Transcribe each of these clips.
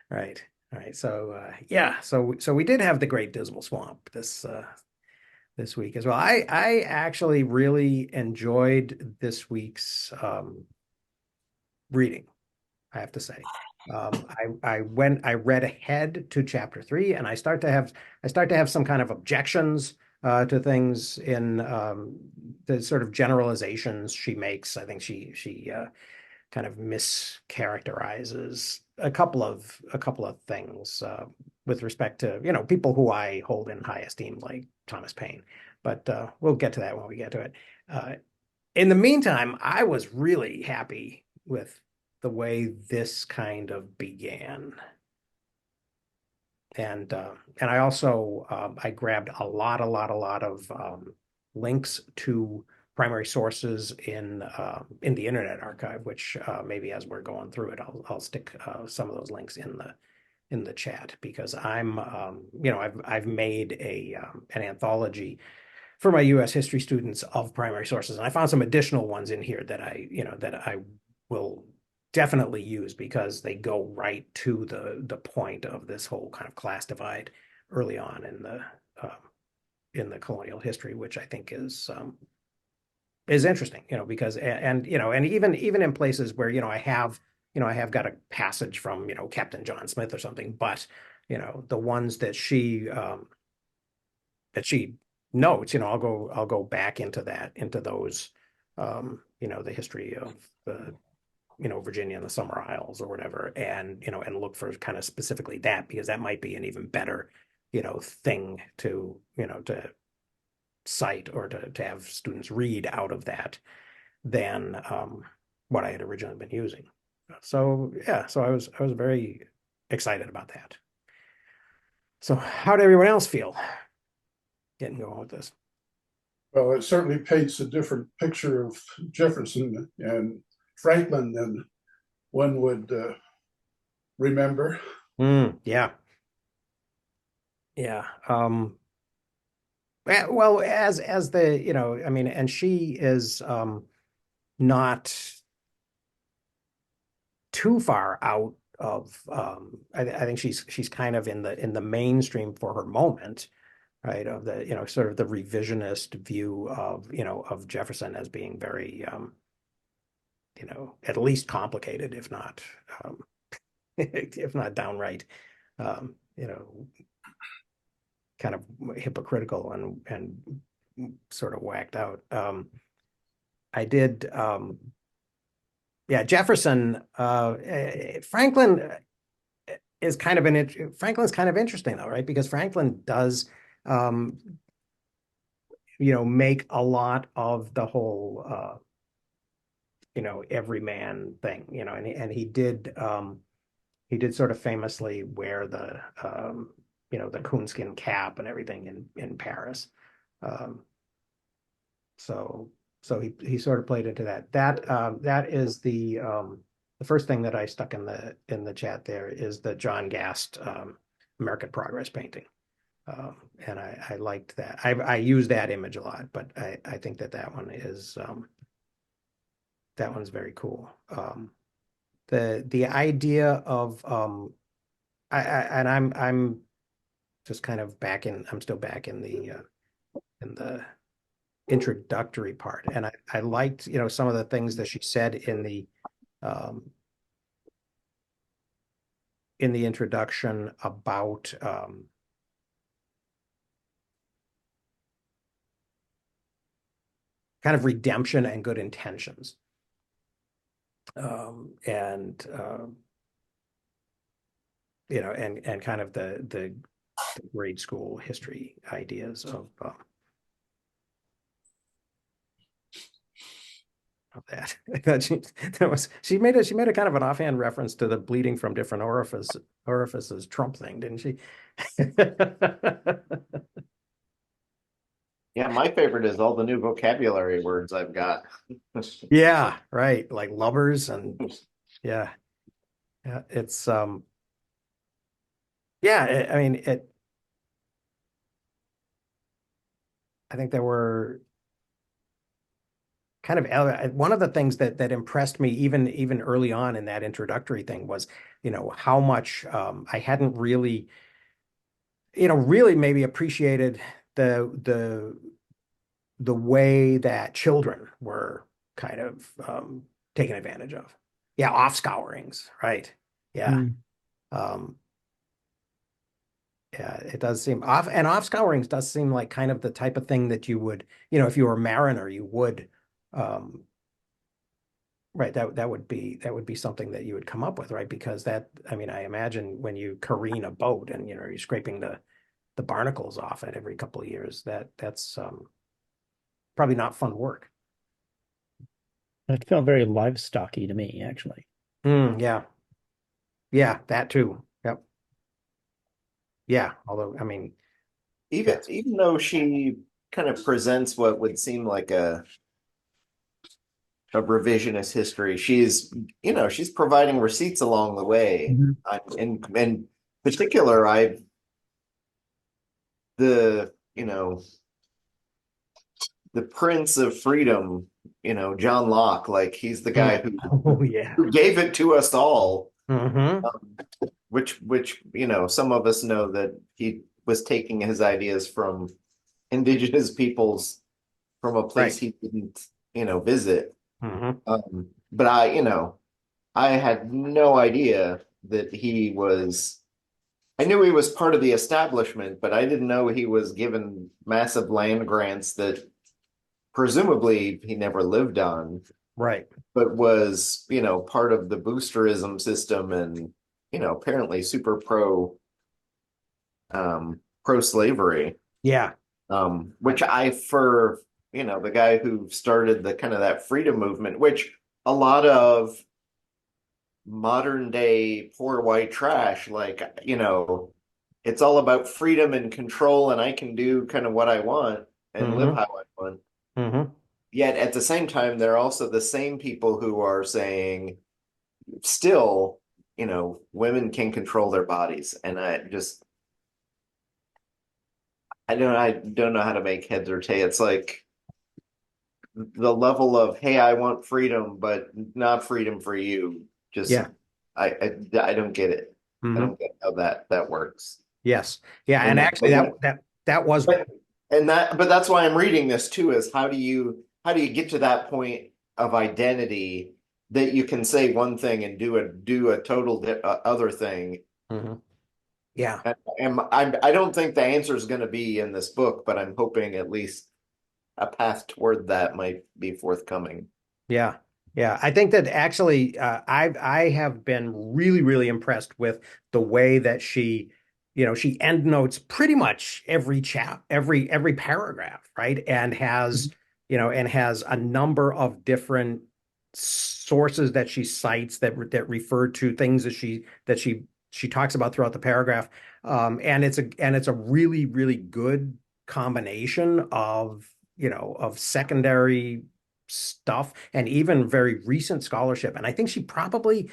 Right. Right. So yeah, so we did have the Great Dismal Swamp this week as well. I actually really enjoyed this week's reading, I have to say. I read ahead to chapter three, and I start to have some kind of objections to things in the sort of generalizations she makes. I think she kind of mischaracterizes a couple of things with respect to people who I hold in high esteem, like Thomas Paine. But we'll get to that when we get to it. Uh, in the meantime, I was really happy with the way this kind of began. And I also I grabbed a lot of links to primary sources in the Internet Archive, which maybe as we're going through it, I'll stick some of those links in the chat because I've made a an anthology for my U.S. history students of primary sources. And I found some additional ones in here that I will definitely use because they go right to the point of this whole kind of class divide early on in the colonial history, which I think is interesting, because and even in places where I have got a passage from Captain John Smith or something, but the ones that she notes, I'll go back into those, the history of the, Virginia and the Summer Isles or whatever, and look for kind of specifically that because that might be an even better, thing to cite or to have students read out of that than what I had originally been using. So yeah, so I was very excited about that. So how did everyone else feel getting going with this? Well, it certainly paints a different picture of Jefferson and Franklin than one would remember. Yeah. Yeah. Well, as the, I mean, and she is not too far out of I think she's kind of in the mainstream for her moment, right? Of the, sort of the revisionist view of, of Jefferson as being very at least complicated, um if not downright you know, kind of hypocritical and sort of whacked out. I did, yeah, Jefferson, Franklin is kind of Franklin's kind of interesting though, right? Because Franklin does, um, make a lot of the whole, everyman thing, and he did sort of famously wear the coonskin cap and everything in Paris. Um, So he sort of played into that. That is the first thing that I stuck in the chat there is the John Gast American Progress painting. And I liked that. I use that image a lot, but I think that one is that one's very cool. The idea of and I'm just kind of I'm still back in the introductory part. And I liked, some of the things that she said um, in the introduction about kind of redemption and good intentions. And and kind of the grade school history ideas of that. She made a kind of an offhand reference to the bleeding from different orifices Trump thing, didn't she? Yeah, my favorite is all the new vocabulary words I've got. Yeah, right. Like lovers and yeah. Yeah, it's yeah, I mean I think there were kind of one of the things that impressed me even early on in that introductory thing was, how much I hadn't really, really maybe appreciated the the way that children were kind of taken advantage of. Yeah, off scourings, right? Yeah. Mm. Um, yeah, it does seem off scourings does seem like kind of the type of thing that you would, if you were a mariner, you would um right, that would be something that you would come up with, right? Because I mean, I imagine when you careen a boat and you're scraping the barnacles off it every couple of years, that's probably not fun work. It felt very livestocky to me, actually. Yeah. Yeah, that too. Yep. Yeah. Although, I mean, Even yes. even though she kind of presents what would seem like a revisionist history, she's providing receipts along the way. Mhm. In particular, the you know the Prince of Freedom, John Locke, like he's the guy who Oh, yeah. who gave it to us all. Hmm. Which some of us know that he was taking his ideas from indigenous peoples from a place Right. he didn't visit. Hmm. But I had no idea that he was. I knew he was part of the establishment, but I didn't know he was given massive land grants that presumably he never lived on, Right. but was, part of the boosterism system and, apparently super pro slavery. Yeah. Which for, the guy who started the kind of that freedom movement, which a lot of modern day poor white trash, like, it's all about freedom and control, and I can do kind of what I want and live Hmm. how I want. Hmm. Yet at the same time, they're also the same people who are saying still, women can control their bodies. And I don't know how to make heads or tails. It's like the level of, hey, I want freedom, but not freedom for you. Just Yeah. I don't get it. I Hmm. don't get how that works. Yes. Yeah. And And that, actually, that was, but but that's why I'm reading this too, is how do you get to that point of identity that you can say one thing and do a total other thing. mhm. Yeah. And I don't think the answer is going to be in this book, but I'm hoping at least a path toward that might be forthcoming. Yeah. Yeah. I think that actually I have been really, really impressed with the way that she end notes pretty much every paragraph, right? And has a number of different sources that she cites that refer to things that she talks about throughout the paragraph. And it's a really, really good combination of secondary stuff and even very recent scholarship. And I think she probably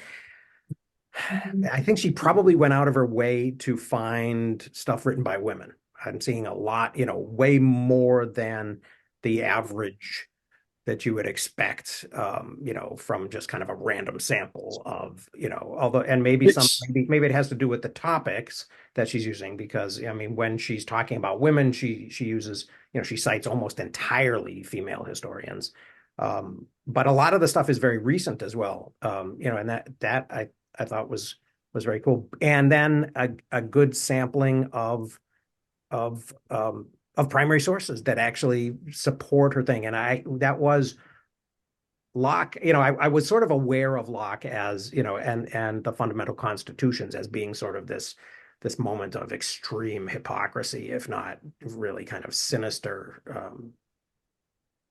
went out of her way to find stuff written by women. I'm seeing a lot, way more than the average that you would expect, from just kind of a random sample of, although, and It's maybe it has to do with the topics that she's using, because I mean, when she's talking about women, she uses, she cites almost entirely female historians. But a lot of the stuff is very recent as well. And that I thought was very cool. And then a good sampling of primary sources that actually support her thing. And that was Locke. I was sort of aware of Locke as, and the fundamental constitutions as being sort of this moment of extreme hypocrisy, if not really kind of sinister,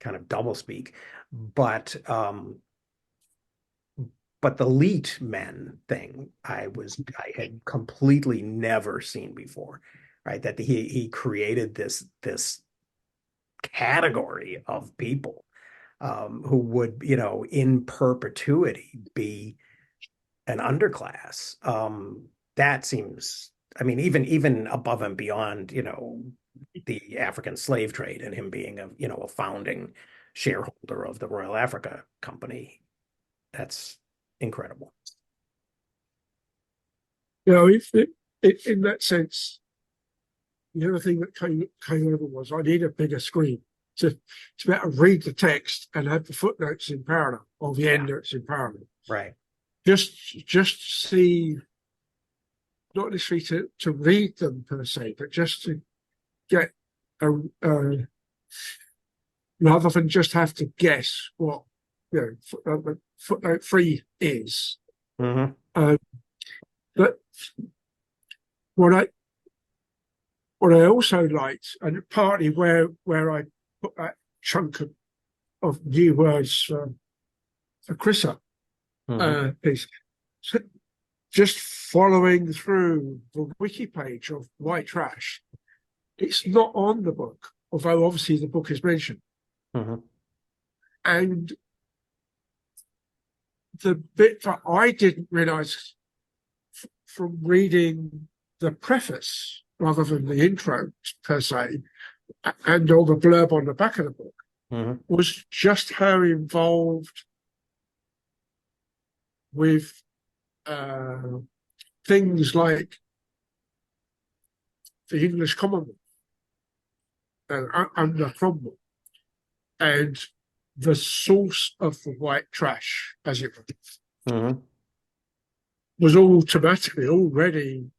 kind of doublespeak. But the Leet men thing, I had completely never seen before, right? That he created this category of people, who would, in perpetuity be an underclass. That seems, I mean, even above and beyond, the African slave trade and him being a founding shareholder of the Royal Africa Company. That's incredible. In that sense, the other thing that came over was I need a bigger screen to be able to read the text and have the footnotes in parallel or the endnotes in parallel. Right. Just see, not necessarily to read them per se, but just to get rather than just have to guess what footnote 3 is. Mm-hmm. But what I also liked, and partly where I put that chunk of new words for Chrissa piece, just following through the wiki page of White Trash, it's not on the book, although obviously the book is mentioned. Mm-hmm. And the bit that I didn't realize from reading the preface rather than the intro per se, and all the blurb on the back of the book, was just how involved with things like the English Commonwealth under Cromwell and the source of the white trash, as it were, was automatically already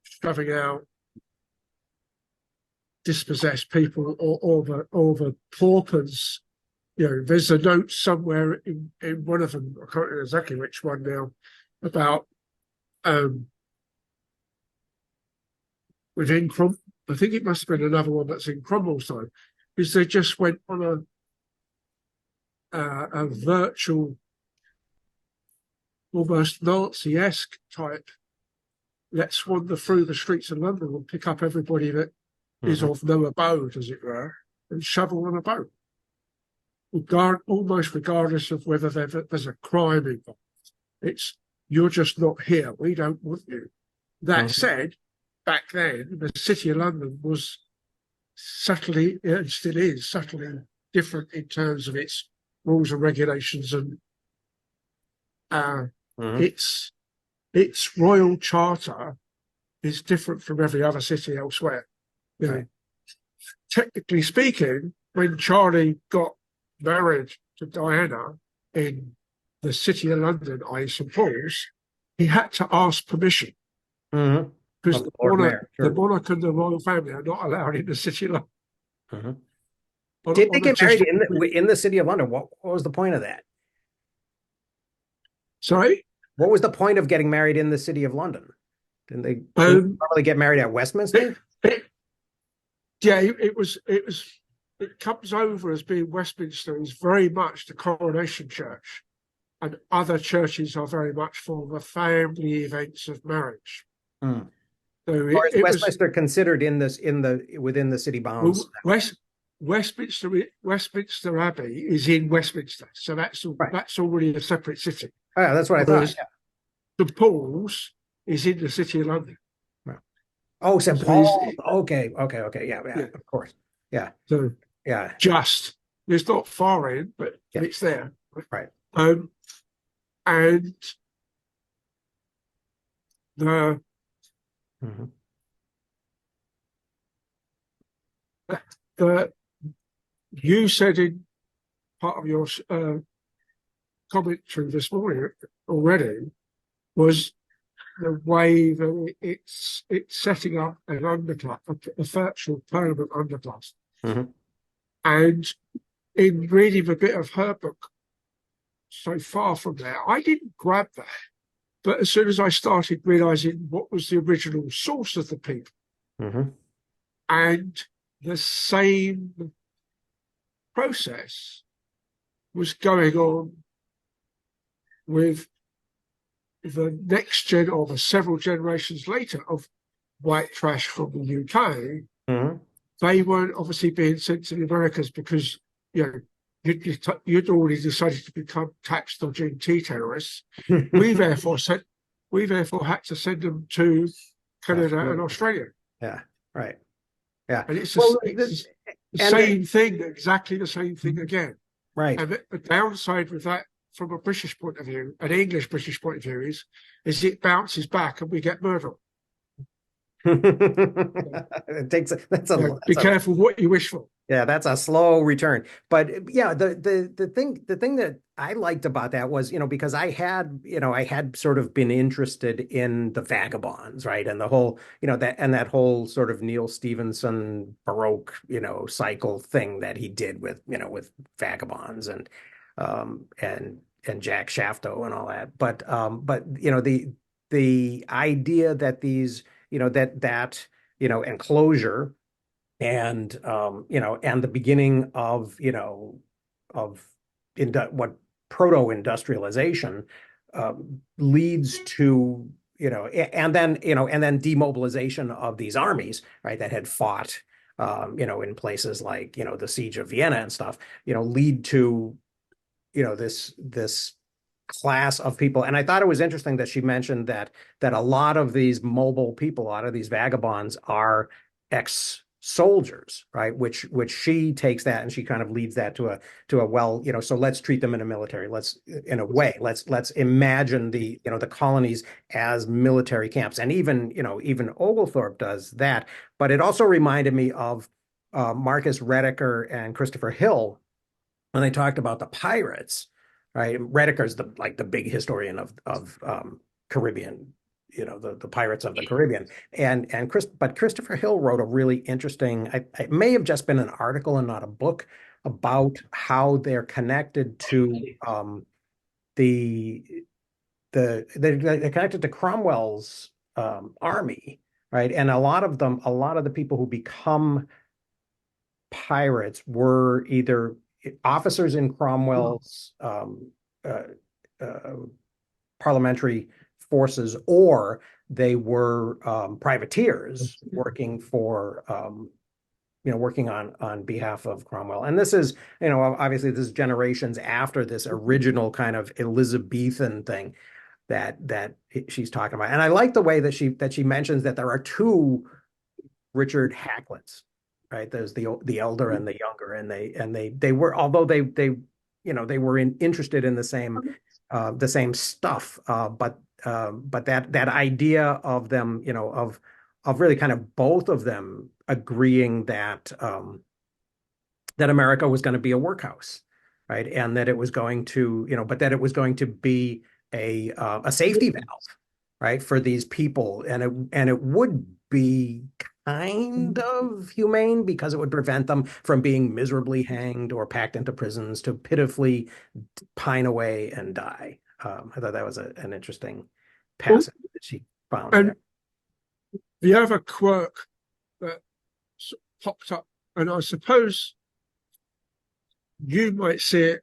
shoving out dispossessed people or the paupers. There's a note somewhere in one of them, I can't remember exactly which one now, about within Cromwell. I think it must have been another one that's in Cromwell's time, is they just went on a virtual, almost Nazi-esque type, let's wander through the streets of London and pick up everybody that is of no abode, as it were, and shovel on a boat. Almost regardless of whether there's a crime involved. It's, you're just not here. We don't want you. That said, back then, the City of London was subtly, and still is, subtly different in terms of its rules and regulations and its royal charter is different from every other city elsewhere. Technically speaking, when Charlie got married to Diana in the City of London, i.e. St Paul's, he had to ask permission because the monarch and the royal family are not allowed in the City of London. Did they get married in the City of London? What was the point of that? Sorry? What was the point of getting married in the City of London? Didn't they normally get married at Westminster? It comes over as being Westminster is very much the coronation church, and other churches are very much for the family events of marriage. So or is Westminster considered within the city bounds? Westminster Abbey is in Westminster, so that's already a separate city. Oh, yeah, that's what I thought. St Paul's is in the City of London. Oh, St Paul. Okay, yeah, of course, yeah. So it's not far in, but it's there, right? And the you said in part of your commentary this morning already was the way that it's setting up an underclass, a virtual permanent underclass. And in reading a bit of her book so far from there, I didn't grab that. But as soon as I started realizing what was the original source of the people, and the same process was going on with the next gen or the several generations later of white trash from the UK, they weren't obviously being sent to the Americas because you'd already decided to become tax dodging tea terrorists. We therefore had to send them to Canada and Australia. Yeah, right. Yeah, and it's the same thing, exactly the same thing again. Right. And the downside with that, from a British point of view, an English British point of view, is it bounces back and we get murder. It takes that's You a know, be careful what you wish for. yeah, that's a slow return. But yeah, the thing that I liked about that was, because I had sort of been interested in the vagabonds, right? And the whole, that whole sort of Neil Stevenson Baroque, cycle thing that he did with vagabonds and Jack Shafto and all that. But the idea that these, enclosure and the beginning of what proto-industrialization leads to and then demobilization of these armies, right, that had fought in places like the siege of Vienna and stuff, lead to this class of people. And I thought it was interesting that she mentioned that a lot of these mobile people, a lot of these vagabonds are ex-soldiers, right? Which she takes that and she kind of leads that to a well, so let's treat them in a military. Let's imagine the colonies as military camps. And even Oglethorpe does that. But it also reminded me of Marcus Rediker and Christopher Hill when they talked about the pirates, right? Rediker's the big historian of Caribbean, the pirates of the Caribbean, but Christopher Hill wrote a really interesting. It may have just been an article and not a book about how they're connected to they're connected to Cromwell's army, right? And a lot of the people who become pirates were either officers in Cromwell's uh, uh, parliamentary forces, or they were privateers working working on behalf of Cromwell. And this is, obviously this is generations after this original kind of Elizabethan thing that she's talking about. And I like the way that she mentions that there are two Richard Hacklets, right? There's the elder and the younger, and they were, although they were interested in the same stuff, but that idea of them, of really kind of both of them agreeing that that America was going to be a workhouse, right? And that it was going to, but that it was going to be a safety valve, right, for these people, and it would be kind of humane because it would prevent them from being miserably hanged or packed into prisons to pitifully pine away and die. I thought that was an interesting passage that she found And there. the other quirk that popped up, and I suppose you might see it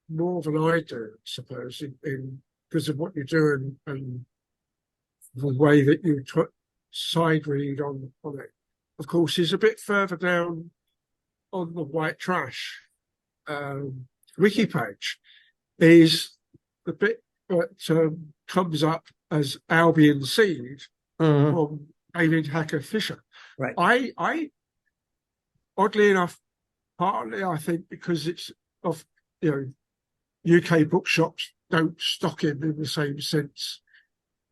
more than I do, I suppose, in because of what you do and the way that you side read on it. Of course, is a bit further down on the white trash wiki page is the bit that comes up as Albion Seed from David Hacker Fisher. Right. I oddly enough, partly I think because it's of UK bookshops don't stock him in the same sense,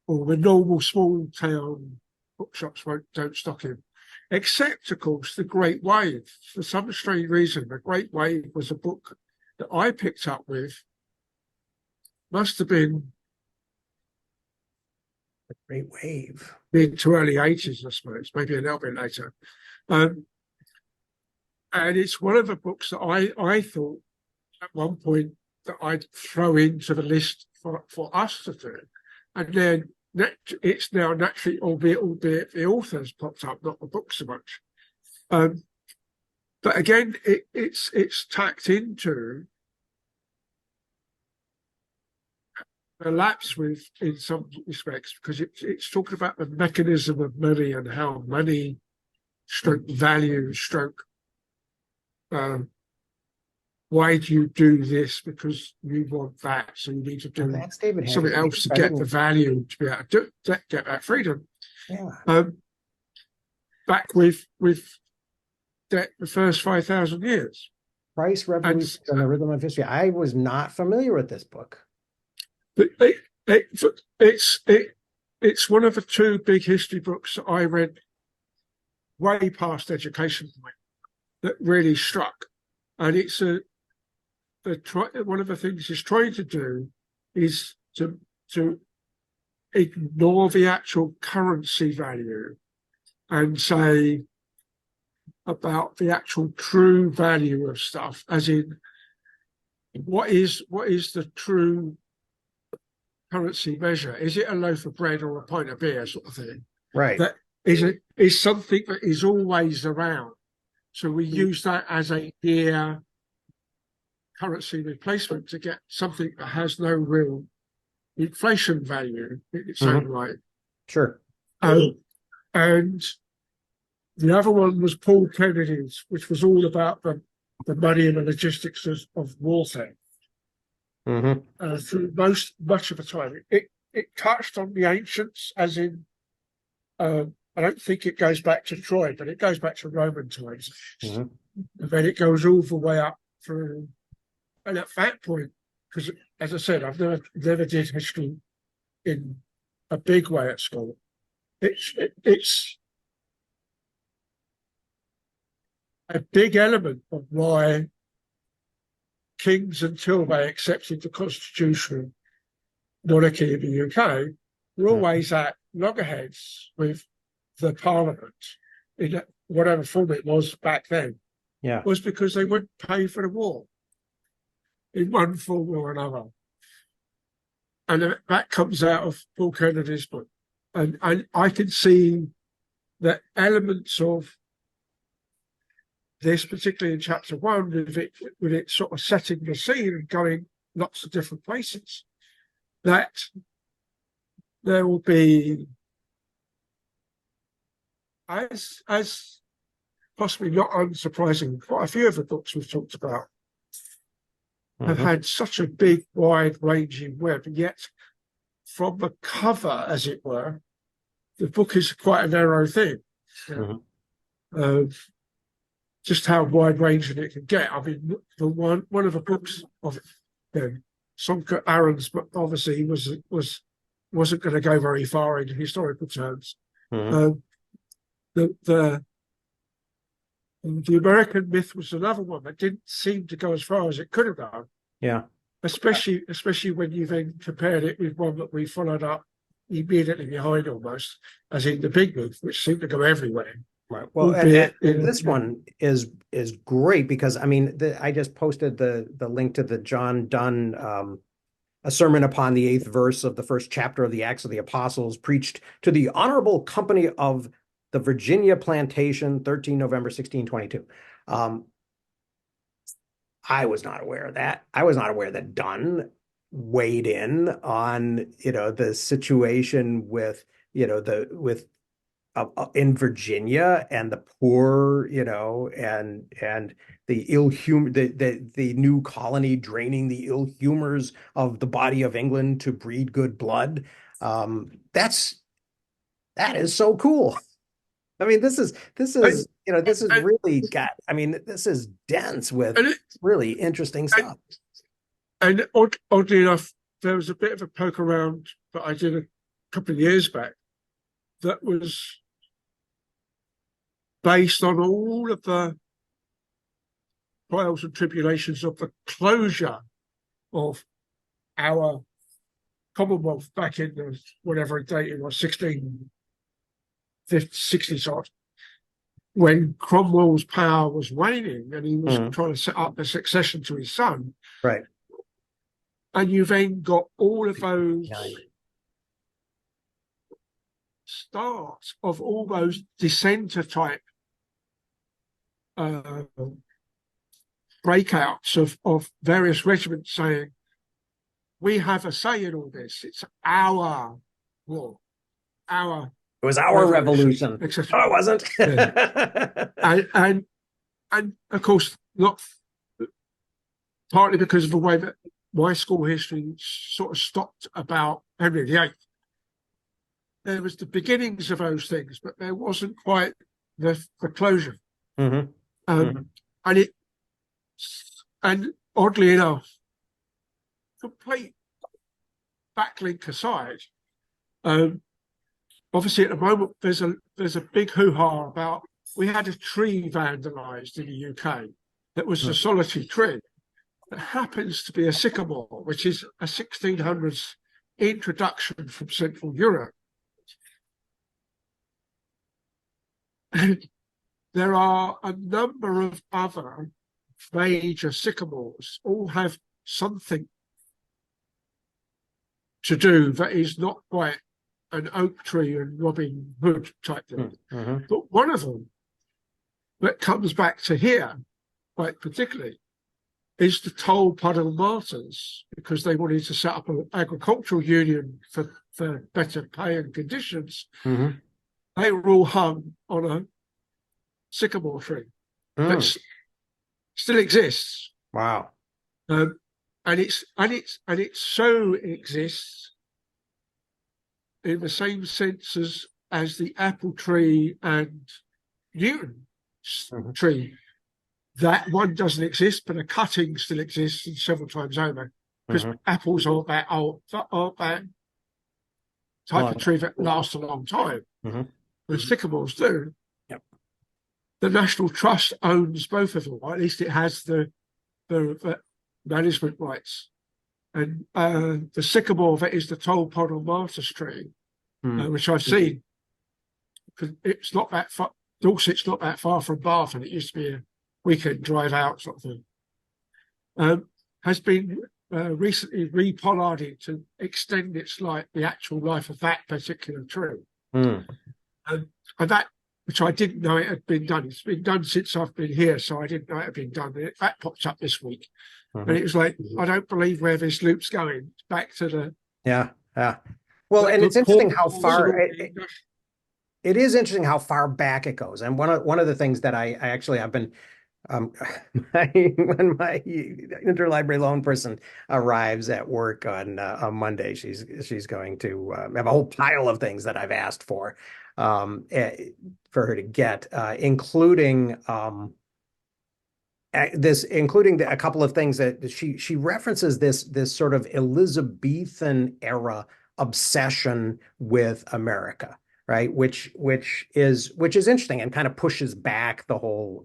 or the normal small town bookshops don't stock him. Except, of course, The Great Wave. For some strange reason, The Great Wave was a book that I picked up with. Must have been The Great Wave. mid to early 80s, I suppose, maybe a little bit later. And it's one of the books that I thought at one point that I'd throw into the list for us to do. And then it's now naturally, albeit the author's popped up, not the book so much. But again, it's tacked into a lapse with in some respects, because it's talking about the mechanism of money and how money stroke value stroke why do you do this? Because you want that, so you need to do something else to get the value to be able to get that freedom. Yeah. Back with debt the first 5,000 years. Price Revolution and the Rhythm of History. I was not familiar with this book. It's one of the two big history books that I read way past education point that really struck. And it's one of the things it's trying to do is to ignore the actual currency value and say about the actual true value of stuff, as in what is the true currency measure? Is it a loaf of bread or a pint of beer, sort of thing? Right. That is something that is always around. So we use that as a near currency replacement to get something that has no real inflation value in its own right. Sure. And the other one was Paul Kennedy's, which was all about the money and the logistics of warfare. Through much of the time, it touched on the ancients, as in I don't think it goes back to Troy, but it goes back to Roman times, and then it goes all the way up through. And at that point, because as I said, I've never did history in a big way at school. It's a big element of why kings, until they accepted the constitutional monarchy in the UK, were always at loggerheads with the parliament in whatever form it was back then. Yeah. Was because they wouldn't pay for the war in one form or another. And that comes out of Paul Kennedy's book. And I can see that elements of this, particularly in chapter 1, with it sort of setting the scene and going lots of different places, that there will be, as possibly not unsurprising, quite a few of the books we've talked about have had such a big, wide-ranging web, and yet from the cover, as it were, the book is quite a narrow thing. Just how wide-ranging it can get. I mean, the one of the books of Sonka Aaron's, but obviously he wasn't going to go very far in historical terms. The American myth was another one that didn't seem to go as far as it could have done. Yeah. Especially when you then compared it with one that we followed up immediately behind, almost, as in the Big Myth, which seemed to go everywhere. Right. Well, and this one is great because, I mean, I just posted the link to the John Donne a sermon upon the 8th verse of the first chapter of the Acts of the Apostles, preached to the honorable company of the Virginia Plantation, 13 November 1622. I was not aware of that. I was not aware that Donne weighed in on, the situation with, in Virginia and the poor, and the ill humor, the new colony draining the ill humors of the body of England to breed good blood. That is so cool. I mean, this is really got. I mean, this is dense with really interesting stuff. And oddly enough, there was a bit of a poke around that I did a couple of years back that was based on all of the trials and tribulations of the closure of our Commonwealth back in the whatever date it was, 1660s odd, when Cromwell's power was waning and he was trying to set up the succession to his son. Right. And you then got all of those starts of all those dissenter type breakouts of various regiments saying, we have a say in all this. It's our war, it was our revolution. No, it wasn't. and of course, not partly because of the way that my school history sort of stopped about Henry VIII. There was the beginnings of those things, but there wasn't quite the closure. And And oddly enough, complete backlink aside, um, obviously at the moment there's a big hoo-ha about, we had a tree vandalised in the UK that was a solitary tree that happens to be a sycamore, which is a 1600s introduction from Central Europe. And there are a number of other major sycamores, all have something to do that is not quite an oak tree and Robin Hood type thing. Mm-hmm. But one of them that comes back to here, quite particularly, is the Toll Puddle Martyrs, because they wanted to set up an agricultural union for better pay and conditions. Mm-hmm. They were all hung on a sycamore tree that still exists. Wow. And it so exists in the same sense as the apple tree and Newton tree. That one doesn't exist, but a cutting still exists and several times over, because apples aren't that type of tree that lasts a long time. The sycamores do. Yep. The National Trust owns both of them, or at least it has the management rights. And the sycamore that is the Toll Puddle Martyrs tree, which I've seen, because it's not that far, Dorset's not that far from Bath, and it used to be a weekend drive out sort of thing, has been recently repollarded to extend its life, the actual life of that particular tree. And that, which I didn't know it had been done. It's been done since I've been here, so I didn't know it had been done. That popped up this week. And it was like, I don't believe where this loop's going. It's back to the... Yeah. Well, and it's interesting how far... It is interesting how far back it goes. And one of the things that I've been... when my interlibrary loan person arrives at work on Monday, she's going to have a whole pile of things that I've asked for her to get, including a couple of things that she references this sort of Elizabethan era obsession with America, right? Which is interesting and kind of pushes back the whole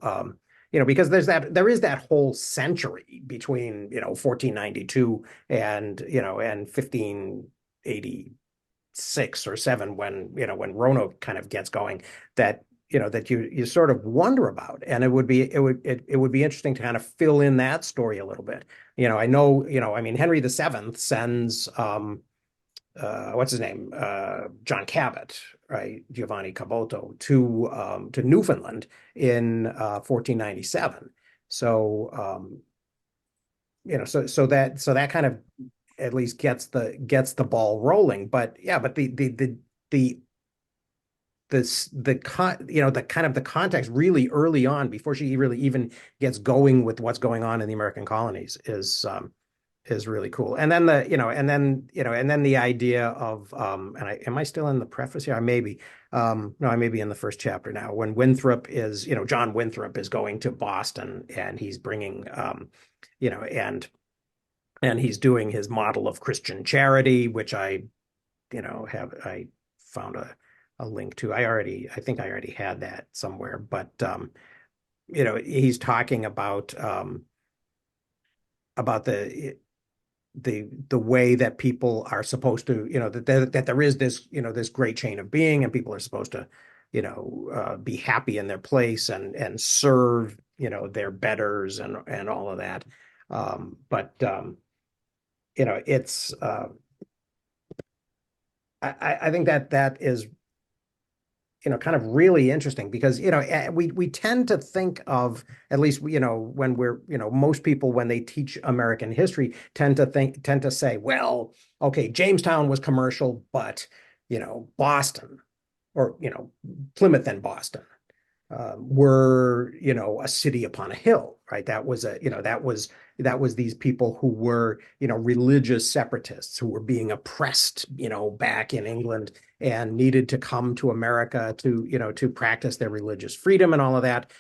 because there is that whole century between 1492 and 1586 or 7 when Roanoke kind of gets going, that you sort of wonder about. And it would be interesting to kind of fill in that story a little bit. I know, Henry VII sends what's his name? John Cabot, right? Giovanni Caboto to Newfoundland in 1497. So so that kind of at least gets the ball rolling. But yeah, but the kind of the context really early on, before she really even gets going with what's going on in the American colonies, is really cool. And then the idea of am I still in the preface here? I may be. No, I may be in the first chapter now, when Winthrop is, John Winthrop is going to Boston, and he's bringing and he's doing his model of Christian charity, which I found a link to. I think I already had that somewhere, but he's talking about the way that people are supposed to, that there is this, this great chain of being, and people are supposed to, be happy in their place and serve, their betters and all of that. It's I think that is kind of really interesting, because we tend to think of, at least when we're most people, when they teach American history, tend to say, well, okay, Jamestown was commercial, but Boston, or Plymouth and Boston were a city upon a hill, right? That was these people who were religious separatists who were being oppressed back in England, and needed to come to America to practice their religious freedom and all of that.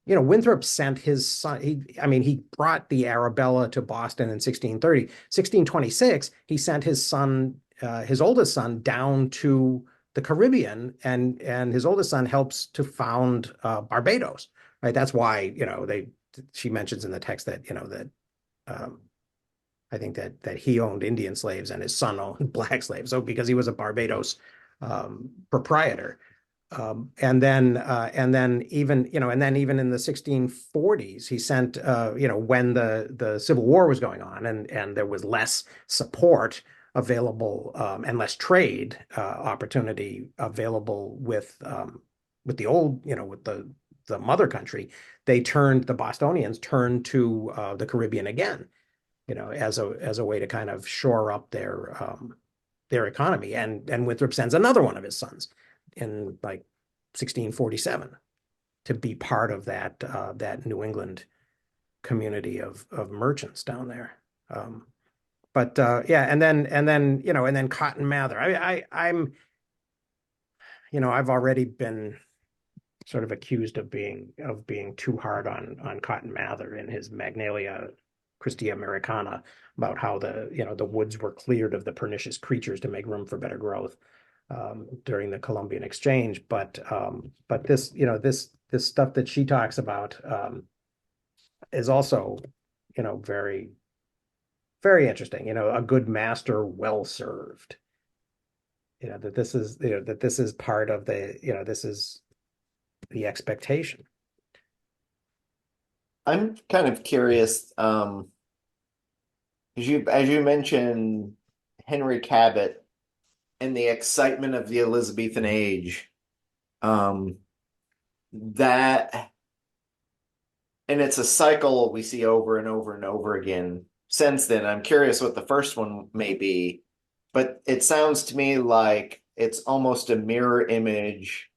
Winthrop sent his son. He brought the Arabella to Boston in 1630. 1626, he sent his son, his oldest son, down to the Caribbean, and his oldest son helps to found Barbados. Right. That's why she mentions in the text that um, I think that he owned Indian slaves and his son owned black slaves. So because he was a Barbados proprietor. And then even in the 1640s, he sent, when the Civil War was going on, and there was less support available, and less trade opportunity available with the old, with the mother country. The Bostonians turned to the Caribbean again, as a way to kind of shore up their economy. And Winthrop sends another one of his sons in like 1647 to be part of that New England community of merchants down there. But yeah, and then Cotton Mather. I've already been sort of accused of being too hard on Cotton Mather in his Magnalia Christi Americana, about how the woods were cleared of the pernicious creatures to make room for better growth during the Columbian Exchange. But this stuff that she talks about is also very, very interesting. A good master well served. That this is part of this is the expectation. I'm kind of curious, as you mentioned Henry Cabot and the excitement of the Elizabethan age, that, and it's a cycle we see over and over and over again since then. I'm curious what the first one may be, but it sounds to me like it's almost a mirror image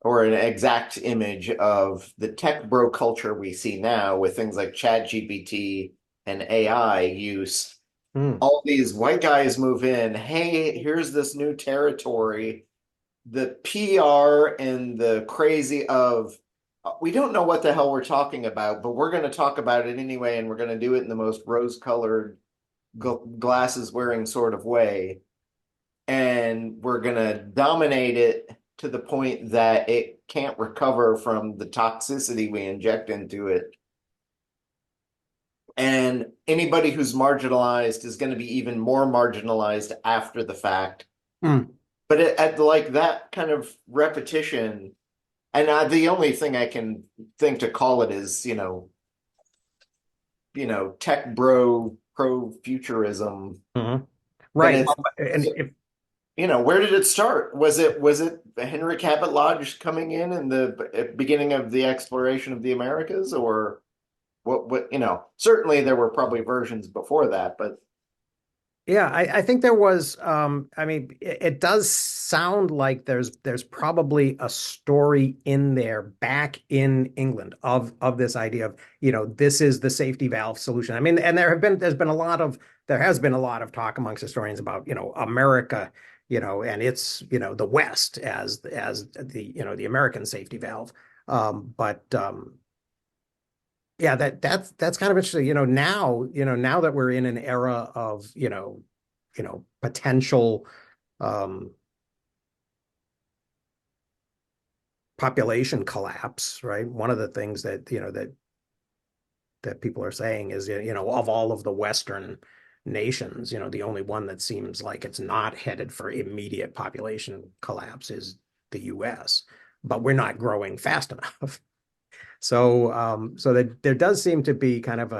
or an exact image of the tech bro culture we see now, with things like ChatGPT and AI use. All these white guys move in. Hey, here's this new territory. The PR and the crazy of, we don't know what the hell we're talking about, but we're going to talk about it anyway, and we're going to do it in the most rose-colored glasses wearing sort of way. And we're going to dominate it to the point that it can't recover from the toxicity we inject into it. And anybody who's marginalized is going to be even more marginalized after the fact. But at like that kind of repetition, and the only thing I can think to call it is, tech bro pro futurism. Right. Where did it start? Was it Henry Cabot Lodge coming in the beginning of the exploration of the Americas, or what? Certainly there were probably versions before that, but yeah, I think there was. It does sound like there's probably a story in there back in England of this idea of, this is the safety valve solution. And there has been a lot of talk amongst historians about, America, and it's, the West as the American safety valve. But yeah, that's kind of interesting. Now that we're in an era of, potential population collapse, right? One of the things that people are saying is, of all of the Western nations, the only one that seems like it's not headed for immediate population collapse is the US, but we're not growing fast enough. So that there does seem to be kind of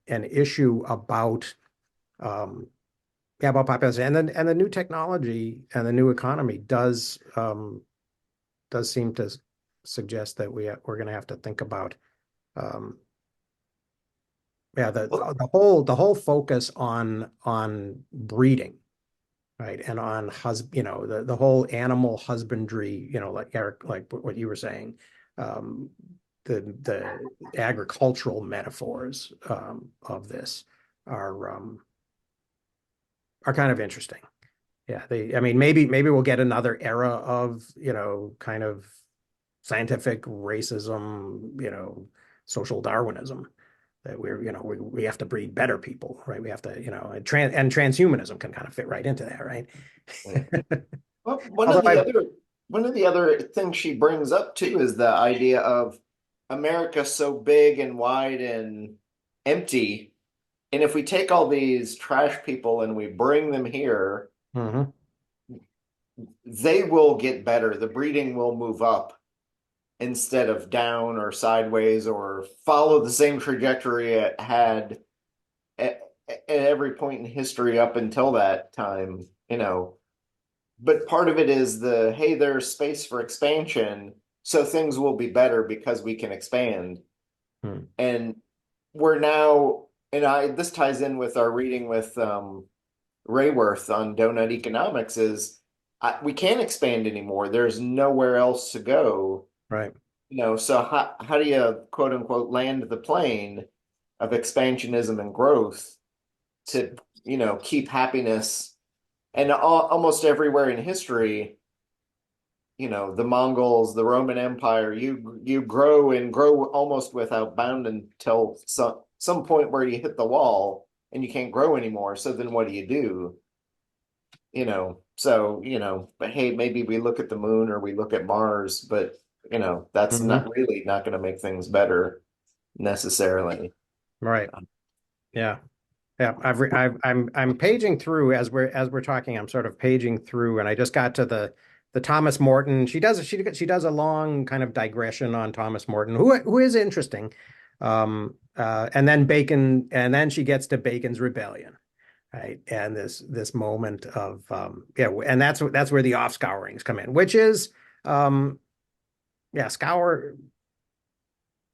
an issue about population, and the new technology and the new economy does seem to suggest that we're going to have to think about the whole focus on breeding, right, and on the whole animal husbandry, like Eric, like what you were saying, the agricultural metaphors of this are kind of interesting. Yeah, maybe we'll get another era of, kind of scientific racism, social Darwinism, that we have to breed better people, right? We have to, and transhumanism can kind of fit right into that, right? Well, Although I, one of the other things she brings up too is the idea of America so big and wide and empty. And if we take all these trash people and we bring them here, Mhm. they will get better. The breeding will move up instead of down or sideways or follow the same trajectory it had at every point in history up until that time, But part of it is hey, there's space for expansion, so things will be better because we can expand. Hmm. And we're now, and this ties in with our reading with Rayworth on Donut Economics is we can't expand anymore. There's nowhere else to go. Right. So how do you quote unquote land the plane of expansionism and growth to, keep happiness and almost everywhere in history, the Mongols, the Roman Empire, you grow and grow almost without bound until some point where you hit the wall and you can't grow anymore. So then what do you do? But hey, maybe we look at the moon or we look at Mars, but that's Mhm. not going to make things better necessarily. Right. Yeah. Yeah. I'm paging through as we're talking. I'm sort of paging through, and I just got to the Thomas Morton. She does a long kind of digression on Thomas Morton, who is interesting. And then Bacon, and then she gets to Bacon's Rebellion, right? And this moment of and that's where the off scourings come in, which is yeah, scour.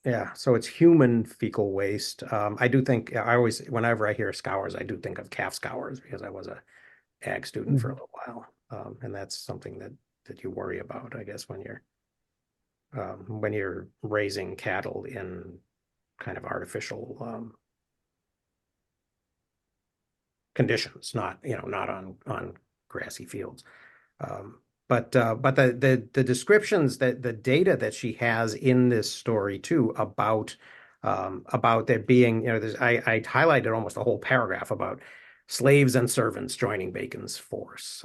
Yeah, so it's human fecal waste. I do think I always, whenever I hear scours, I do think of calf scours because I was a ag student for a little while, and that's something that you worry about, I guess, when you're raising cattle in kind of artificial conditions, not on grassy fields. But the descriptions that the data that she has in this story too about there being, I highlighted almost a whole paragraph about slaves and servants joining Bacon's force.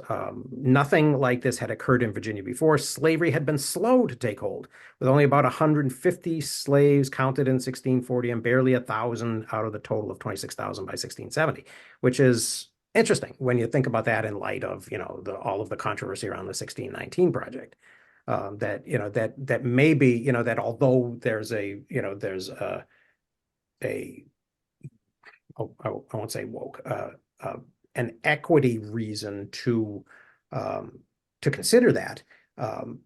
Nothing like this had occurred in Virginia before. Slavery had been slow to take hold, with only about 150 slaves counted in 1640 and barely 1,000 out of the total of 26,000 by 1670, which is interesting when you think about that in light of all of the controversy around the 1619 project. That maybe that although there's a oh, I won't say woke an equity reason to consider that.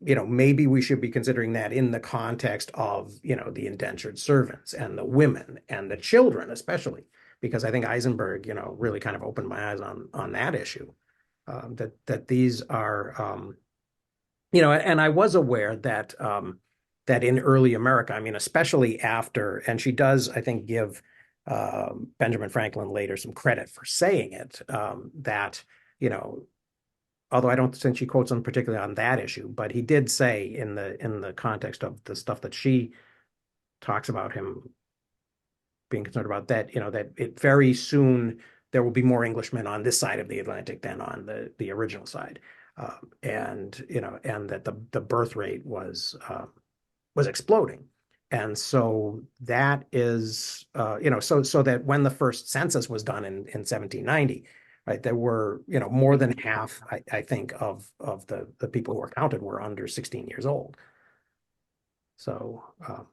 Maybe we should be considering that in the context of the indentured servants and the women and the children, especially because I think Isenberg really kind of opened my eyes on that issue. That these are and I was aware that in early America, I mean, especially after, and she does, I think, give Benjamin Franklin later some credit for saying it, that, although I don't think she quotes him particularly on that issue, but he did say in the context of the stuff that she talks about him being concerned about, that, that it very soon there will be more Englishmen on this side of the Atlantic than on the original side. And that the birth rate was exploding. And so that is, so that when the first census was done in 1790, right, there were, more than half, I think, of the people who were counted were under 16 years old. So,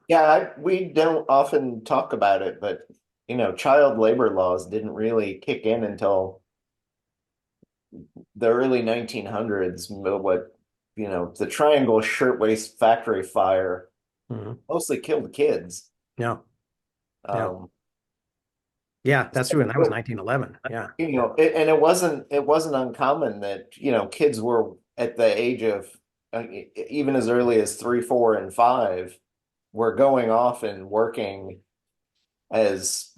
Yeah, we don't often talk about it, but child labor laws didn't really kick in until the early 1900s. The Triangle Shirtwaist Factory fire mhm. mostly killed kids. Yeah, yeah, Um, yeah, that's true. And that was but 1911. Yeah. and it wasn't uncommon that kids were at the age of even as early as 3, 4, and 5 were going off and working as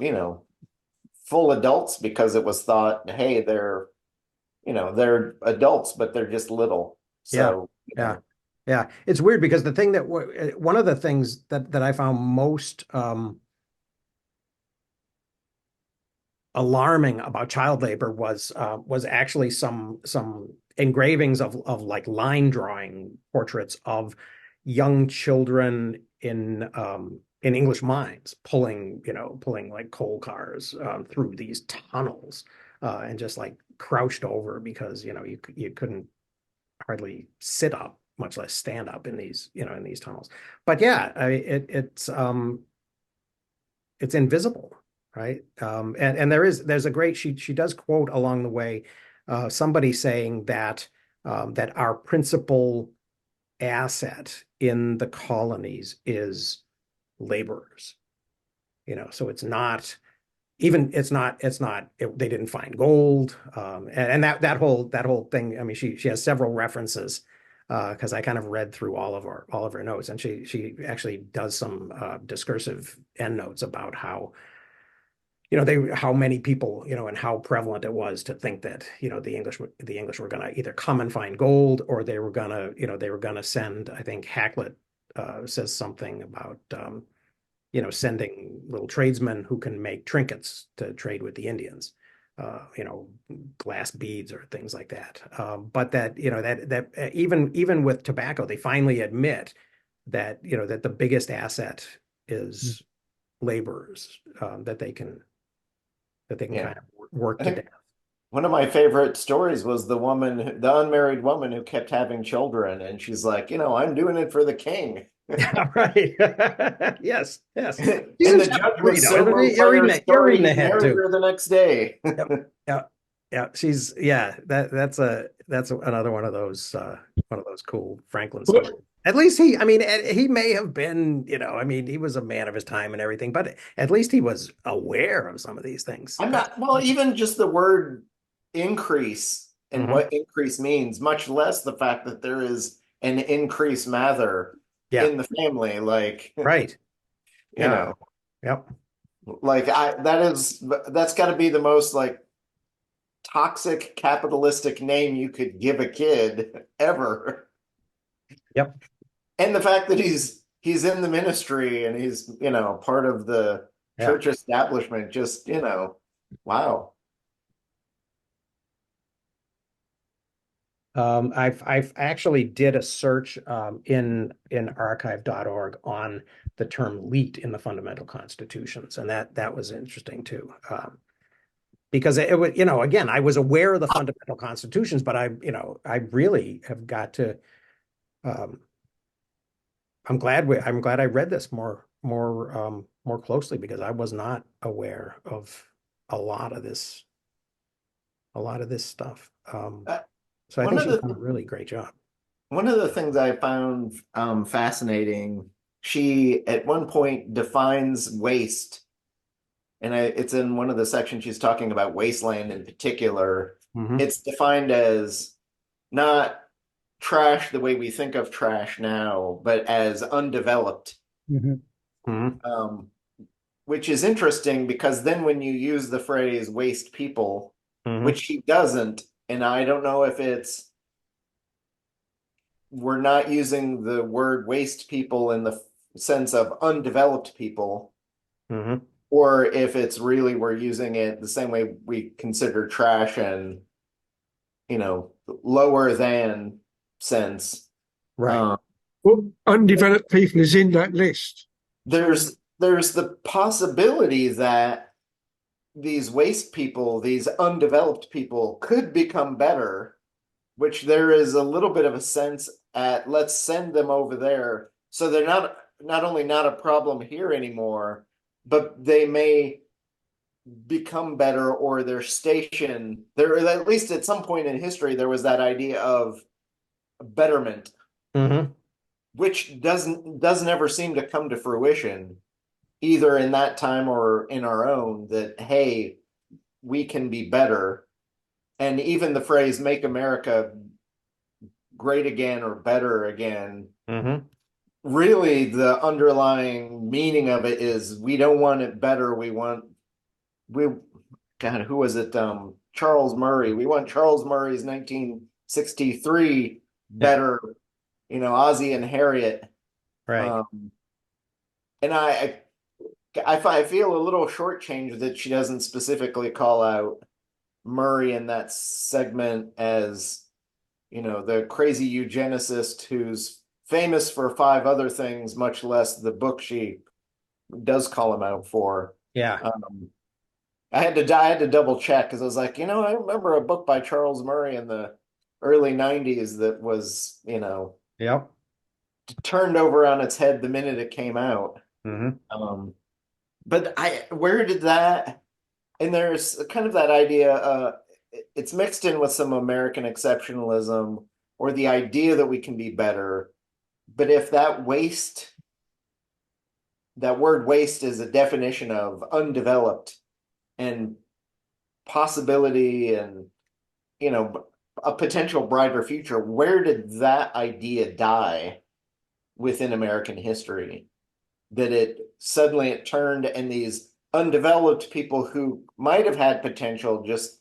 full adults because it was thought, hey, they're adults, but they're just little. Yeah. So, Yeah. Yeah, it's weird because the thing that one of the things that I found most alarming about child labor was actually some engravings of like line drawing portraits of young children in English mines pulling like coal cars through these tunnels and just like crouched over because you couldn't hardly sit up, much less stand up in these tunnels. But yeah, it's invisible, right? And there's a great she does quote along the way somebody saying that our principal asset in the colonies is laborers. So they didn't find gold, and that whole thing. I mean, she has several references because I kind of read through all of her notes, and she actually does some discursive endnotes about how many people, and how prevalent it was to think that the English were going to either come and find gold, or they were going to send. I think Hakluyt says something about sending little tradesmen who can make trinkets to trade with the Indians, glass beads or things like that. But that even with tobacco, they finally admit that the biggest asset is laborers, that they can Yeah. kind of work I to think death. one of my favorite stories was the unmarried woman who kept having children, and she's like, I'm doing it for the king. Yeah, right. Yes, yes. He's And in the chapter judge three was now, so isn't he? moved by her You're story, reading he ahead married too. her the next day. Yep, yeah, yeah. That's another one of those cool Franklin But stories. At least I mean, he may have been, I mean, he was a man of his time and everything, but at least he was aware of some of these things. I'm not, well, even just the word increase and Mhm. what increase means, much less the fact that there is an increase mather Yeah, in the family. Like, right. you Yeah, know, yep. that's got to be the most like toxic capitalistic name you could give a kid ever. Yep. And the fact that he's in the ministry and he's, part of the Yeah. church establishment, just, wow. I've actually did a search in archive.org on the term leet in the fundamental constitutions, and that was interesting too. Because it was, again, I was aware of the fundamental constitutions, but I really have got to. Um, I'm glad I read this more closely because I was not aware of a lot of this a lot of this stuff. Uh, So I One think of she's the done a really great job. one of the things I found fascinating, she at one point defines waste, and it's in one of the sections she's talking about wasteland in particular. Hmm. It's defined as not trash the way we think of trash now, but as undeveloped, Mhm. Hmm. um, which is interesting because then when you use the phrase waste people, Hmm. which she doesn't, and I don't know if it's we're not using the word waste people in the sense of undeveloped people, Hmm. or if it's really we're using it the same way we consider trash and lower than sense. Right. Um, undeveloped people is in that list. So there's the possibility that these waste people, these undeveloped people, could become better, which there is a little bit of a sense at let's send them over there so they're not only not a problem here anymore, but they may become better or their station there, at least at some point in history there was that idea of betterment, Hmm. which doesn't ever seem to come to fruition either in that time or in our own, that hey, we can be better. And even the phrase make America great again or better again, Hmm. really the underlying meaning of it is we don't want it better, we God, who was it? Charles Murray. We want Charles Murray's 1963 Yeah. better Ozzie and Harriet. Right. Um, and I feel a little shortchanged that she doesn't specifically call out Murray in that segment as, the crazy eugenicist who's famous for five other things, much less the book she does call him out for. Yeah. I had to double check because I was like, I remember a book by Charles Murray in the early 90s that was, Yep. turned over on its head the minute it came out. Hmm. But where did that, and there's kind of that idea, it's mixed in with some American exceptionalism or the idea that we can be better. But if that word waste is a definition of undeveloped and possibility and, a potential brighter future, where did that idea die within American history? That it turned and these undeveloped people who might have had potential just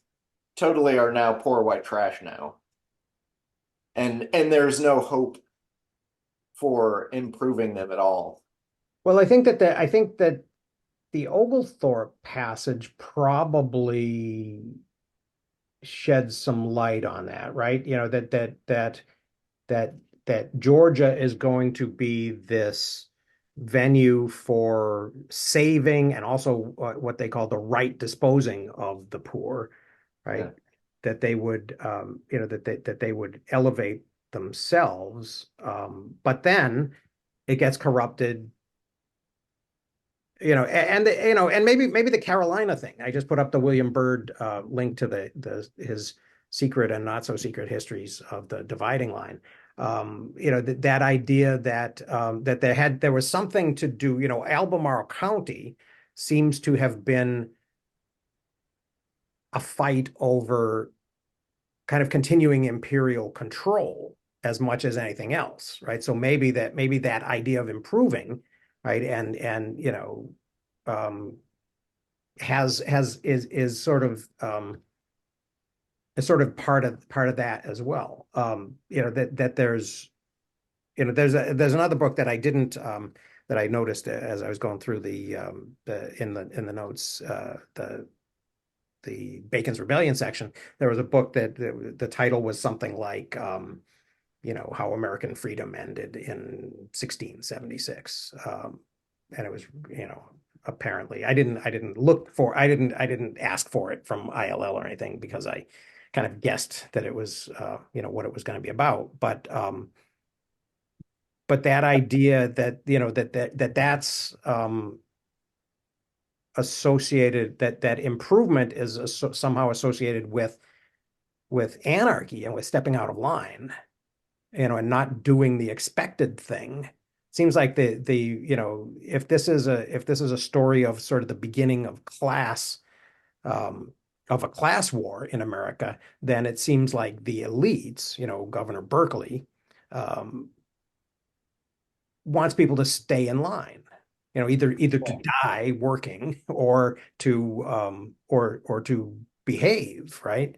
totally are now poor white trash now. And there's no hope for improving them at all. Well, I think that the Oglethorpe passage probably sheds some light on that, right? That that Georgia is going to be this venue for saving and also what they call the right disposing of the poor, right? Yeah. That they would, that they would elevate themselves, but then it gets corrupted, and maybe the Carolina thing. I just put up the William Byrd link to the his secret and not so secret histories of the dividing line. That idea that there was something to do. Albemarle County seems to have been a fight over kind of continuing imperial control as much as anything else, right? So maybe that idea of improving, right, and um, has is sort of part of that as well. That there's another book that I didn't that I noticed as I was going through the notes, the Bacon's Rebellion section. There was a book that the title was something like how American freedom ended in 1676. And it was, apparently I didn't ask for it from ILL or anything because I kind of guessed that it was what it was going to be about. But that idea that that's associated, that improvement is somehow associated with anarchy and with stepping out of line, and not doing the expected thing. Seems like if this is a story of sort of the beginning of um, a class war in America, then it seems like the elites, Governor Berkeley, um, wants people to stay in line, either to die working or to behave, right?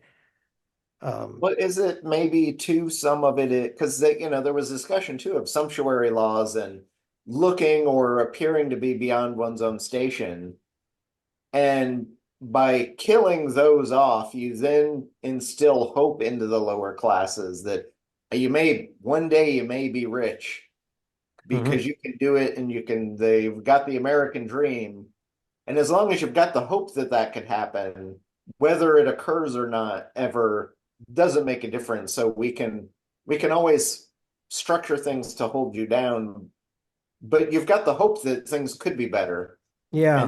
What is it maybe too some of it because there was discussion too of sumptuary laws and looking or appearing to be beyond one's own station. And by killing those off, you then instill hope into the lower classes that one day you may be rich Mhm. because you can do it and they've got the American dream. And as long as you've got the hope that that could happen, whether it occurs or not ever doesn't make a difference. So we can always structure things to hold you down, but you've got the hope that things could be better, Yeah.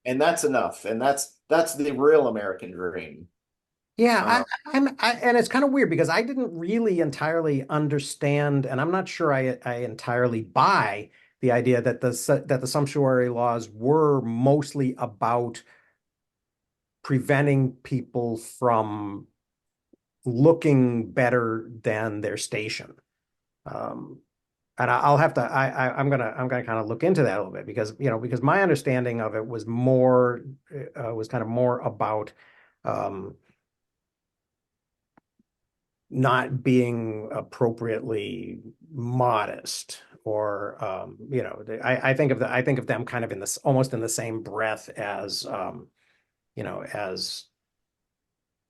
and that's enough, and that's the real American dream. Yeah, Uh, and it's kind of weird because I didn't really entirely understand, and I'm not sure I entirely buy the idea that the sumptuary laws were mostly about preventing people from looking better than their station. Um, and I'll have to I'm gonna kind of look into that a little bit because my understanding of it was kind of more about um, not being appropriately modest, or I think of them kind of in this almost in the same breath as as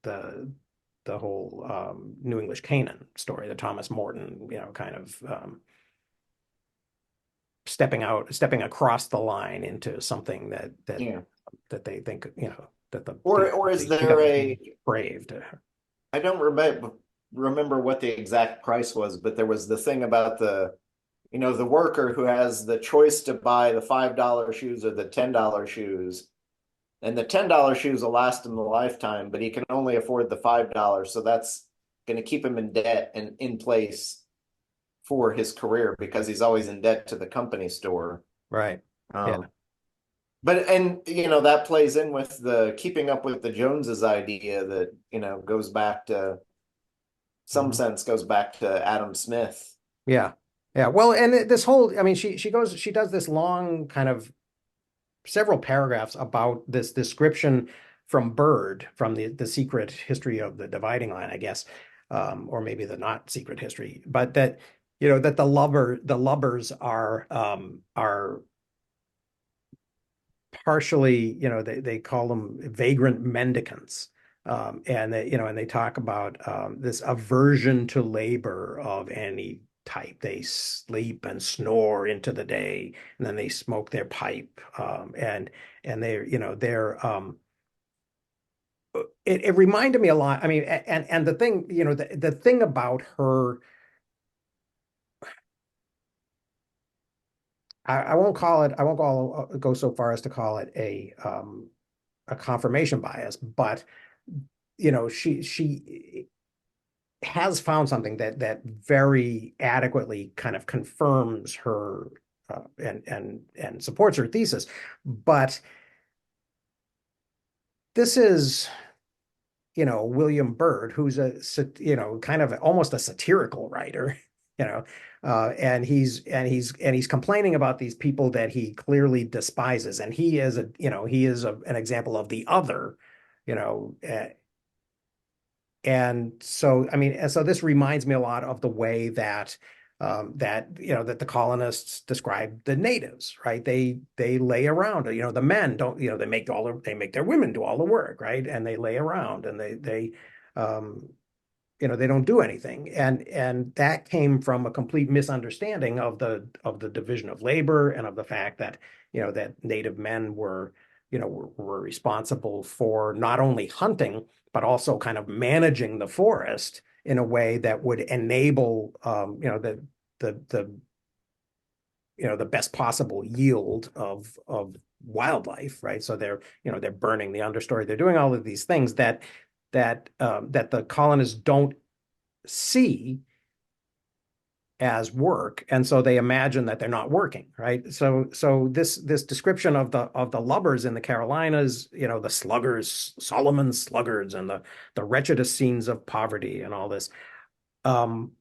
the whole New English Canaan story, the Thomas Morton, kind of stepping across the line into something Yeah. that they think, that the Or is the there government braved. I don't remember what the exact price was, but there was the thing about the worker who has the choice to buy the $5 shoes or the $10 shoes. And the $10 shoes will last him a lifetime, but he can only afford the $5. So that's going to keep him in debt and in place for his career because he's always in debt to the company store. Right. Yeah. But that plays in with the keeping up with the Joneses idea that, goes back to some sense goes back to Adam Smith. Yeah. Yeah. Well, and this whole, I mean, she does this long kind of several paragraphs about this description from Byrd, from the secret history of the dividing line, I guess, or maybe the not secret history, but that, that the lubbers are partially, they call them vagrant mendicants. And they talk about this aversion to labor of any type. They sleep and snore into the day, and then they smoke their pipe. And it reminded me a lot. I mean, and the thing, the thing about her, I won't call it, I won't go so far as to call it a confirmation bias, but she has found something that very adequately kind of confirms her and supports her thesis. But this is, William Byrd, who's kind of almost a satirical writer, and he's complaining about these people that he clearly despises, and he is an example of the other, you know, uh, and so, I mean, and so this reminds me a lot of the way that that the colonists described the natives, right? They lay around. The men don't. They make their women do all the work, right? And they lay around, and um, they don't do anything, and that came from a complete misunderstanding of the division of labor, and of the fact that that native men were responsible for not only hunting but also kind of managing the forest in a way that would enable the the best possible yield of wildlife, right? So they're burning the understory, they're doing all of these things that the colonists don't see as work, and so they imagine that they're not working, right? So this description of the lubbers in the Carolinas, the sluggers, Solomon sluggards, and the wretchedest scenes of poverty and all this, um,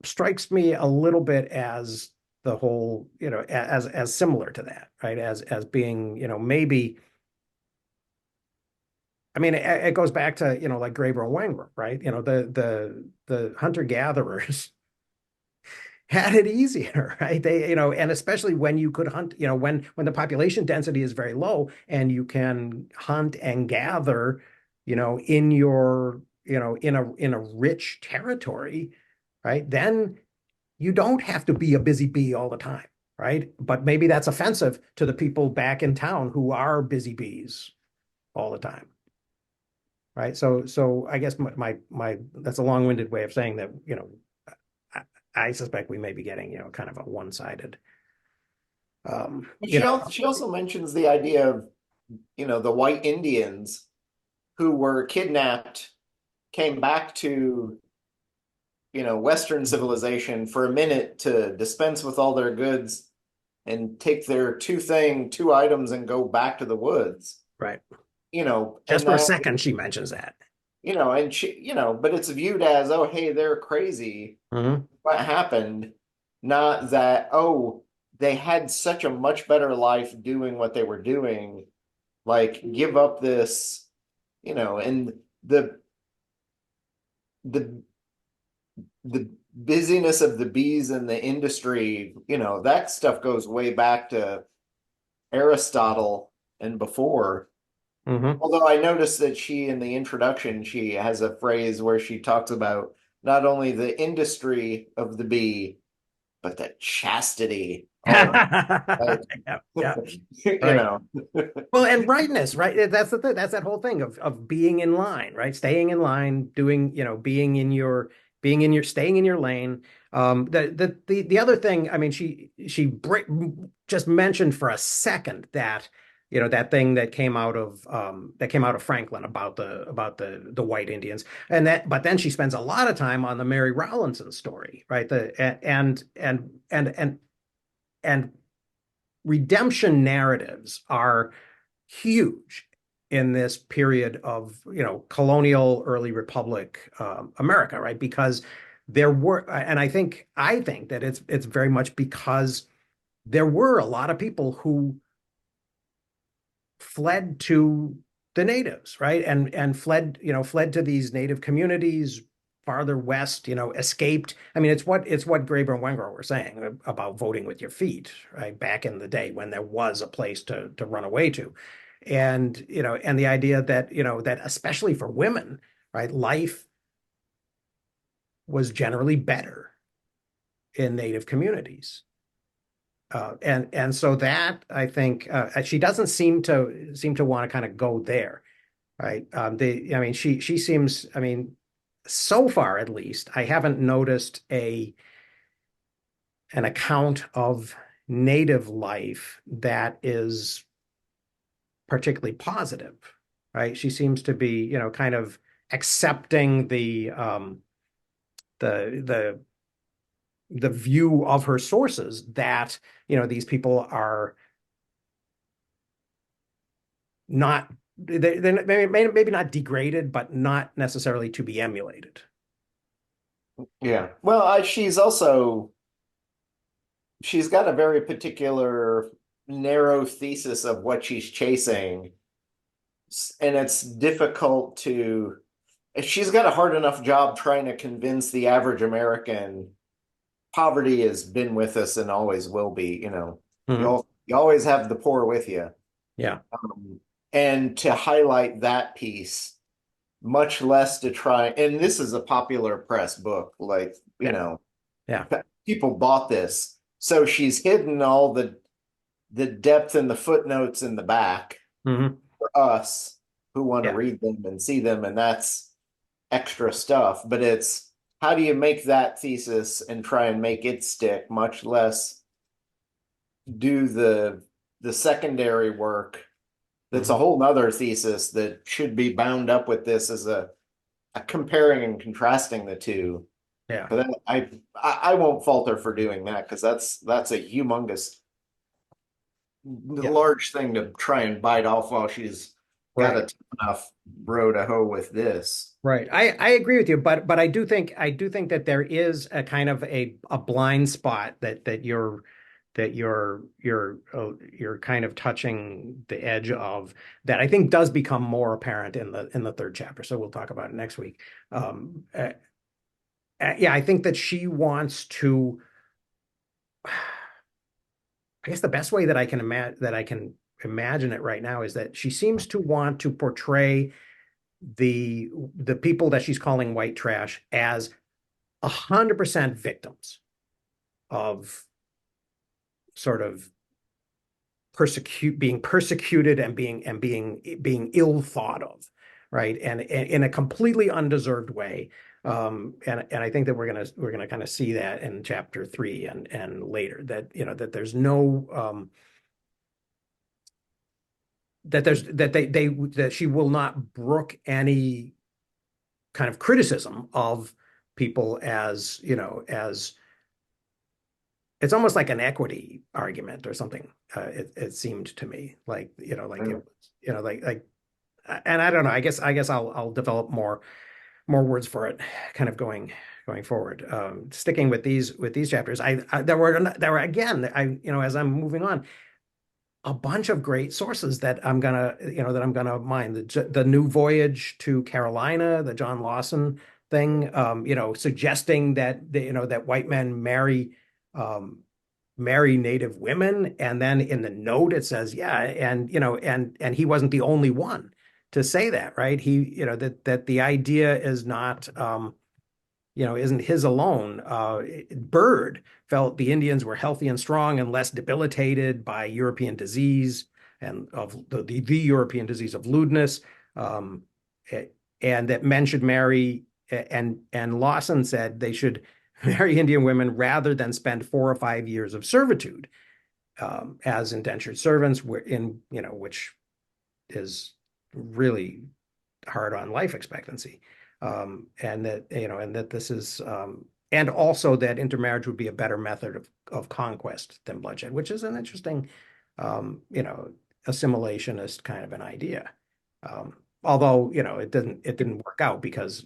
strikes me a little bit as the whole, as similar to that, right? As being, maybe. I mean, it goes back to, like Graeber and Wangrup, right? The hunter-gatherers had it easier, right? And especially when you could hunt, when the population density is very low and you can hunt and gather, in your, in a rich territory, right? Then you don't have to be a busy bee all the time, right? But maybe that's offensive to the people back in town who are busy bees all the time. Right. So I guess my that's a long-winded way of saying that, I, I suspect we may be getting, kind of a one-sided, She also mentions the idea of, the white Indians who were kidnapped, came back to, Western civilization for a minute to dispense with all their goods and take their two items and go back to the woods. right. And Just for a that, second, she mentions that. and but it's viewed as, oh, hey, they're crazy. Mm-hmm. What happened? Not that, oh, they had such a much better life doing what they were doing. Like, give up this, and the the busyness of the bees in the industry, that stuff goes way back to Aristotle and before. Hmm. Although I noticed that in the introduction, she has a phrase where she talks about not only the industry of the bee, but the chastity of, like, Yeah, yeah, you right. know, Well, and rightness, right? That's the thing. That's that whole thing of being in line, right? Staying in line, doing, staying in your lane. The other thing, I mean, just mentioned for a second that, that thing that came out of Franklin about the white Indians, but then she spends a lot of time on the Mary Rowlandson story, right? And redemption narratives are huge in this period of, colonial early republic America, right? Because there were, and I think that it's very much because there were a lot of people who fled to the natives, right? And fled to these native communities farther west, escaped. I mean, it's what Graeber and Wenger were saying about voting with your feet, right? Back in the day when there was a place to run away to. And the idea that, that especially for women, right, life was generally better in native communities. And so that I think she doesn't seem to want to kind of go there, right? I mean, she seems, I mean, so far at least, I haven't noticed an account of native life that is particularly positive, right? She seems to be, kind of accepting the the view of her sources that, these people are not, they're maybe not degraded, but not necessarily to be emulated. yeah. Well, she's got a very particular narrow thesis of what she's chasing, and it's difficult to. She's got a hard enough job trying to convince the average American poverty has been with us and always will be. Mhm. You always have the poor with you, Yeah. and to highlight that piece, much less to try. And this is a popular press book, like Yeah. Yeah. people bought this, so she's hidden all the depth and the footnotes in the back Hmm. for us who want to Yeah. read them and see them, and that's extra stuff. But it's how do you make that thesis and try and make it stick, much less do the secondary work that's a Hmm. whole nother thesis that should be bound up with this as a comparing and contrasting the two. Yeah. But I won't fault her for doing that because that's a humongous Yeah. large thing to try and bite off while she's got a Right. tough enough row to hoe with this. Right. I agree with you, but I do think that there is a kind of a blind spot that you're kind of touching the edge of, that I think does become more apparent in the third chapter. So we'll talk about it next week. Um, uh, yeah, I think that she wants to. I guess the best way that I can imagine it right now is that she seems to want to portray the people that she's calling white trash as 100% victims of sort of being persecuted and being ill thought of, right? And in a completely undeserved way. And I think that we're gonna kind of see that in chapter 3 and later, that that there's no that there's that they that she will not brook any kind of criticism of people as, as it's almost like an equity argument or something. It seemed to me like, like it was, like, and I don't know. I guess I'll develop more words for it, kind of going forward. Sticking with these chapters, there were again, as I'm moving on, a bunch of great sources that I'm gonna mine. The New Voyage to Carolina, the John Lawson thing, suggesting that that white men marry native women, and then in the note it says, yeah, and he wasn't the only one to say that, right? That the idea is not isn't his alone. Byrd felt the Indians were healthy and strong and less debilitated by European disease and of the European disease of lewdness, um, and that men should marry. And Lawson said they should marry Indian women rather than spend 4 or 5 years of servitude as indentured servants, which is really hard on life expectancy, and that this is, and also that intermarriage would be a better method of conquest than bloodshed, which is an interesting, um, you know, assimilationist kind of an idea. Although, it didn't work out because,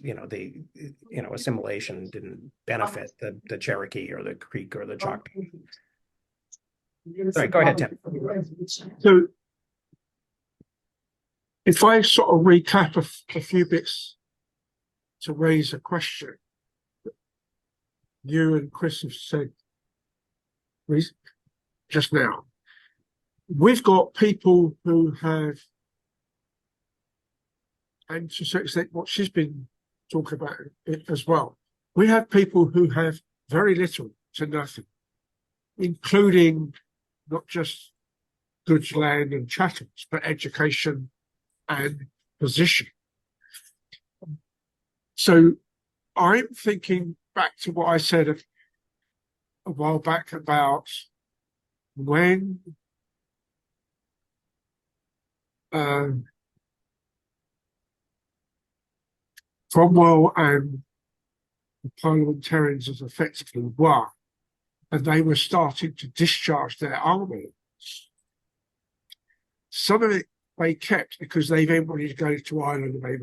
assimilation didn't benefit the Cherokee or the Creek or the Choctaw. Sorry, go ahead, Tim. So if I sort of recap a few bits to raise a question that you and Chris have said just now, we've got people who have, and to a certain extent what she's been talking about it as well, we have people who have very little to nothing, including not just goods, land and chattels, but education and position. So I'm thinking back to what I said a while back about when Cromwell and the parliamentarians was effectively won, and they were starting to discharge their army. Some of it they kept because they then wanted to go to Ireland and they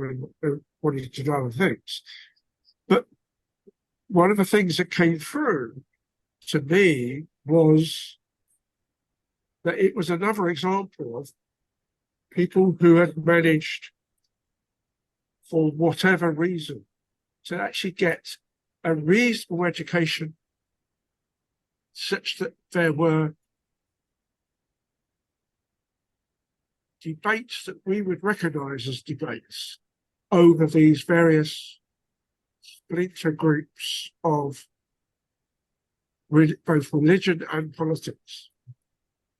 wanted to do other things. But one of the things that came through to me was that it was another example of people who had managed, for whatever reason, to actually get a reasonable education such that there were debates that we would recognize as debates over these various splinter groups of both religion and politics.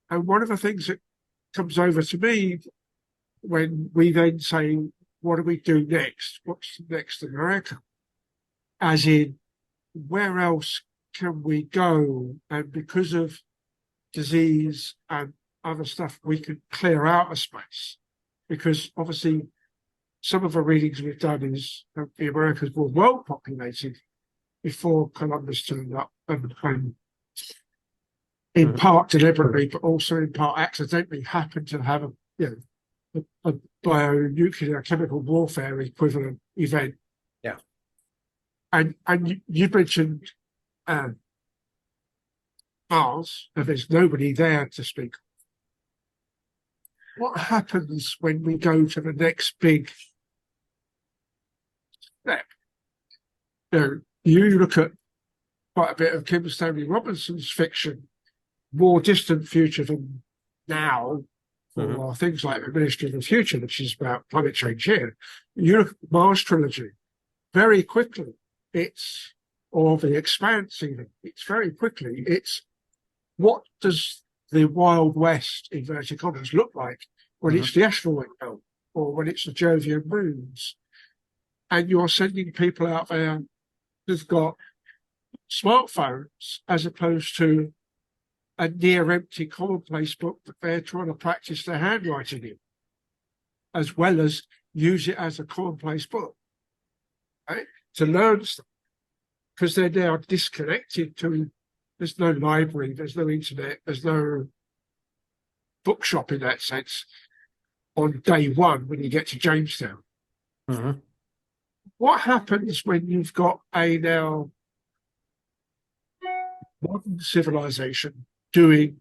And one of the things that comes over to me when we then say, what do we do next? What's next in America? As in, where else can we go? And because of disease and other stuff, we could clear out a space. Because obviously, some of the readings we've done is the Americas were well populated before Columbus turned up, and in part deliberately, but also in part accidentally happened to have a bionuclear chemical warfare equivalent event. Yeah. And you mentioned Mars, and there's nobody there to speak. What happens when we go to the next big step? You look at quite a bit of Kim Stanley Robinson's fiction, more distant future than now, for things like the Ministry of the Future, which is about climate change here. You look at the Mars trilogy, very quickly, or the Expanse even, it's very quickly, it's what does the Wild West, inverted commas, look like when it's the asteroid belt or when it's the Jovian moons? And you're sending people out there who've got smartphones as opposed to a near empty commonplace book that they're trying to practice their handwriting in, as well as use it as a commonplace book, right? To learn stuff, because they're now disconnected to, there's no library, there's no internet, there's no bookshop in that sense on day one when you get to Jamestown. What happens when you've got a now modern civilization doing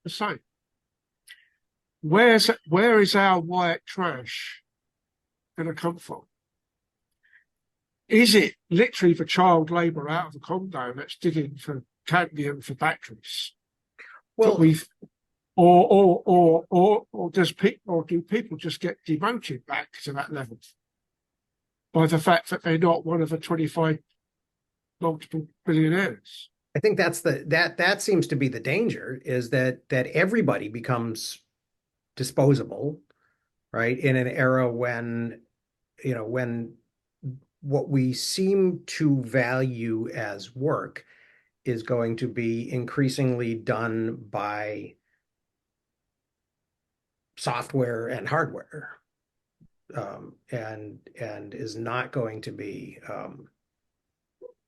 the same? Where is our white trash going to come from? is it literally the child labour out of the Congo that's digging for cadmium for batteries that Well, we've, or do people just get demoted back to that level by the fact that they're not one of the 25 multiple billionaires? I think that seems to be the danger, is that everybody becomes disposable, right? In an era when, when what we seem to value as work is going to be increasingly done by software and hardware, and is not going to be,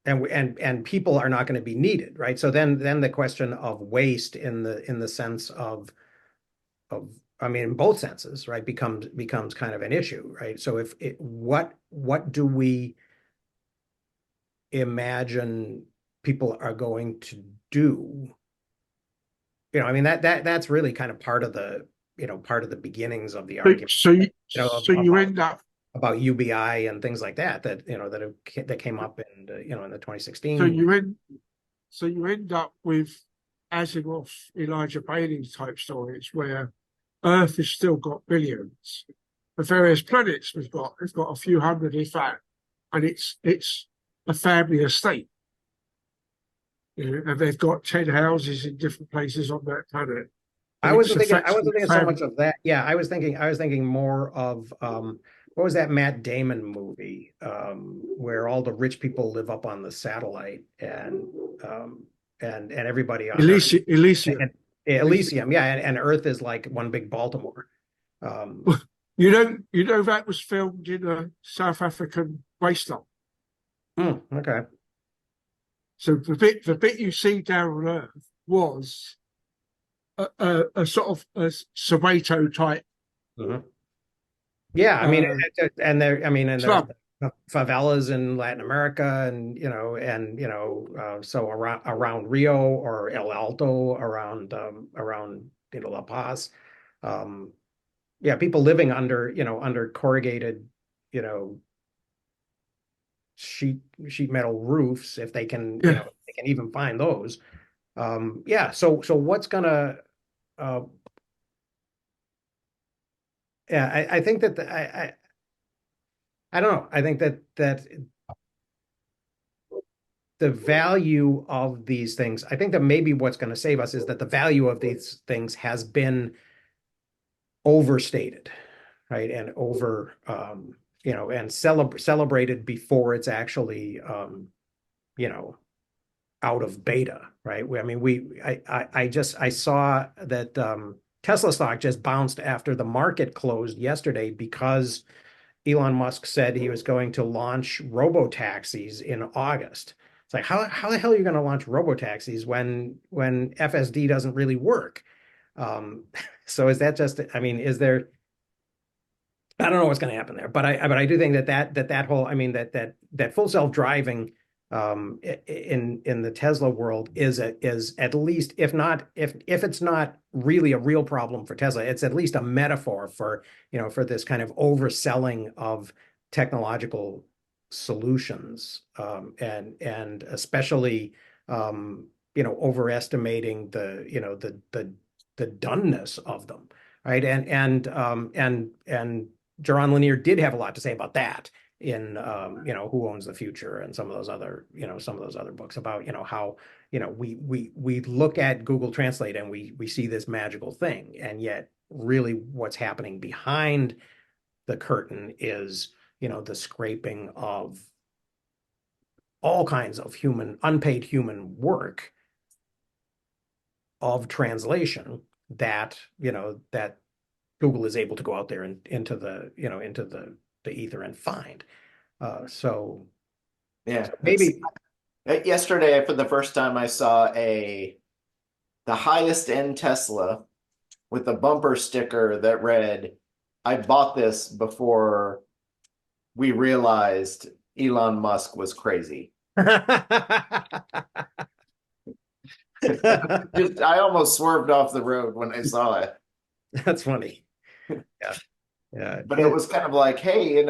and people are not going to be needed, right? So then the question of waste in the sense of I mean, in both senses, right, becomes kind of an issue, right? So what do we imagine people are going to do? I mean, that's really kind of part of the beginnings of the argument, So you end up about UBI and things like that came up in in the 2016. so you end up with Asimov, Elijah Balin type stories where Earth has still got billions. The various planets we've got a few hundred, if that, and it's a family estate. And they've got 10 houses in different places on that planet. I wasn't thinking so much of that. Yeah, I was thinking more of what was that Matt Damon movie, where all the rich people live up on the satellite, and everybody on Earth, Elysium. Elysium, yeah, and Earth is like one big Baltimore. You know that was filmed in a South African wasteland. Okay. So the bit you see down on Earth was a sort of a Soweto type. Mm-hmm. Yeah, I mean, and there, I mean, and there's favelas in Latin America, and so around Rio or El Alto, around La Paz, yeah, people living under corrugated, sheet metal roofs, if they can, they can even find those. Yeah, so what's gonna yeah, I think that I don't know. I think that the value of these things, I think that maybe what's going to save us is that the value of these things has been overstated, right? And and celebrated before it's actually, out of beta, right? I mean, I saw that Tesla stock just bounced after the market closed yesterday because Elon Musk said he was going to launch robo-taxis in August. It's like, how the hell are you going to launch robo-taxis when FSD doesn't really work? So is that just, I mean, is there, I don't know what's going to happen there, but I do think that whole, I mean, that full self-driving in the Tesla world is at least, if it's not really a real problem for Tesla, it's at least a metaphor for for this kind of overselling of technological solutions, and especially overestimating the doneness of them, right? And Jaron Lanier did have a lot to say about that in Who Owns the Future, and some of those other books about how we look at Google Translate and we see this magical thing, and yet really what's happening behind the curtain is the scraping of all kinds of unpaid human work of translation that that Google is able to go out there and into the ether and find. So yeah, maybe yesterday for the first time I saw the highest end Tesla with a bumper sticker that read, "I bought this before we realized Elon Musk was crazy." I almost swerved off the road when I saw it. That's funny. Yeah. Yeah. But it was kind of like, hey,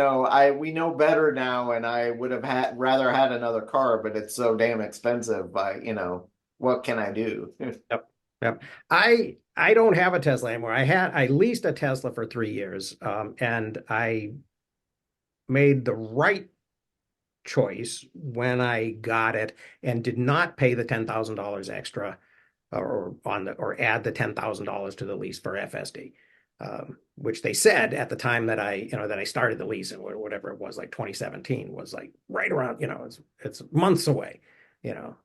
we know better now, and I would have rather had another car, but it's so damn expensive. What can I do? Yep. Yep. I don't have a Tesla anymore. I leased a Tesla for 3 years, and I made the right choice when I got it and did not pay the $10,000 extra or add the $10,000 to the lease for FSD, which they said at the time that I started the lease and whatever it was, like 2017 was like right around, it's months away, you know.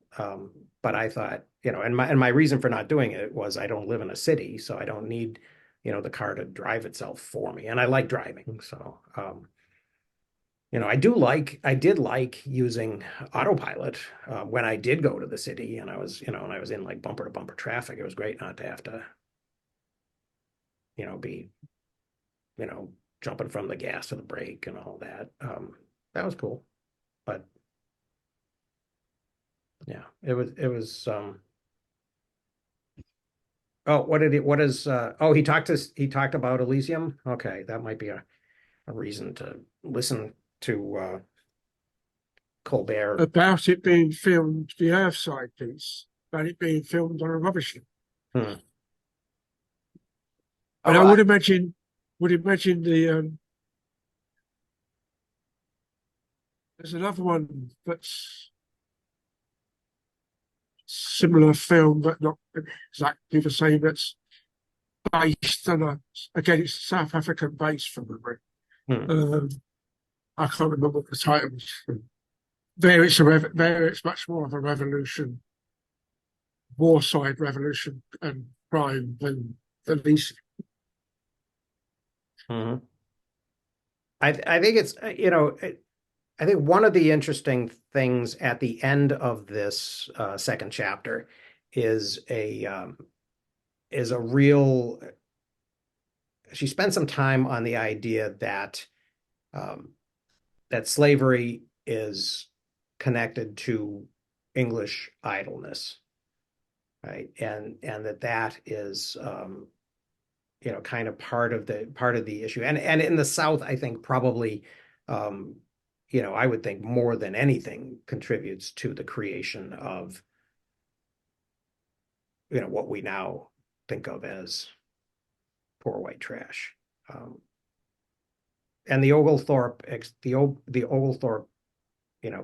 But I thought, and my reason for not doing it was I don't live in a city, so I don't need, the car to drive itself for me. And I like driving. So, I did like using autopilot when I did go to the city and I was in like bumper to bumper traffic. It was great not to have to, be, jumping from the gas to the brake and all that. That was cool. But yeah, oh, he talked about Elysium. Okay, that might be a reason to listen to Colbert. About it being filmed, the Earthside piece, about it being filmed on a rubber ship. Hmm. And Oh, I would imagine there's another one that's similar film, but not exactly the same. That's based on again, it's a South African base from memory. Hmm. I can't remember what the title is. There it's much more of a revolution, war side revolution and crime than these. Mhm. I think it's I think one of the interesting things at the end of this second chapter is a real. She spent some time on the idea um, that slavery is connected to English idleness, right? And that is kind of part of the issue. And in the South, I think probably um, I would think more than anything contributes to the creation of what we now think of as poor white trash. Um, and the Oglethorpe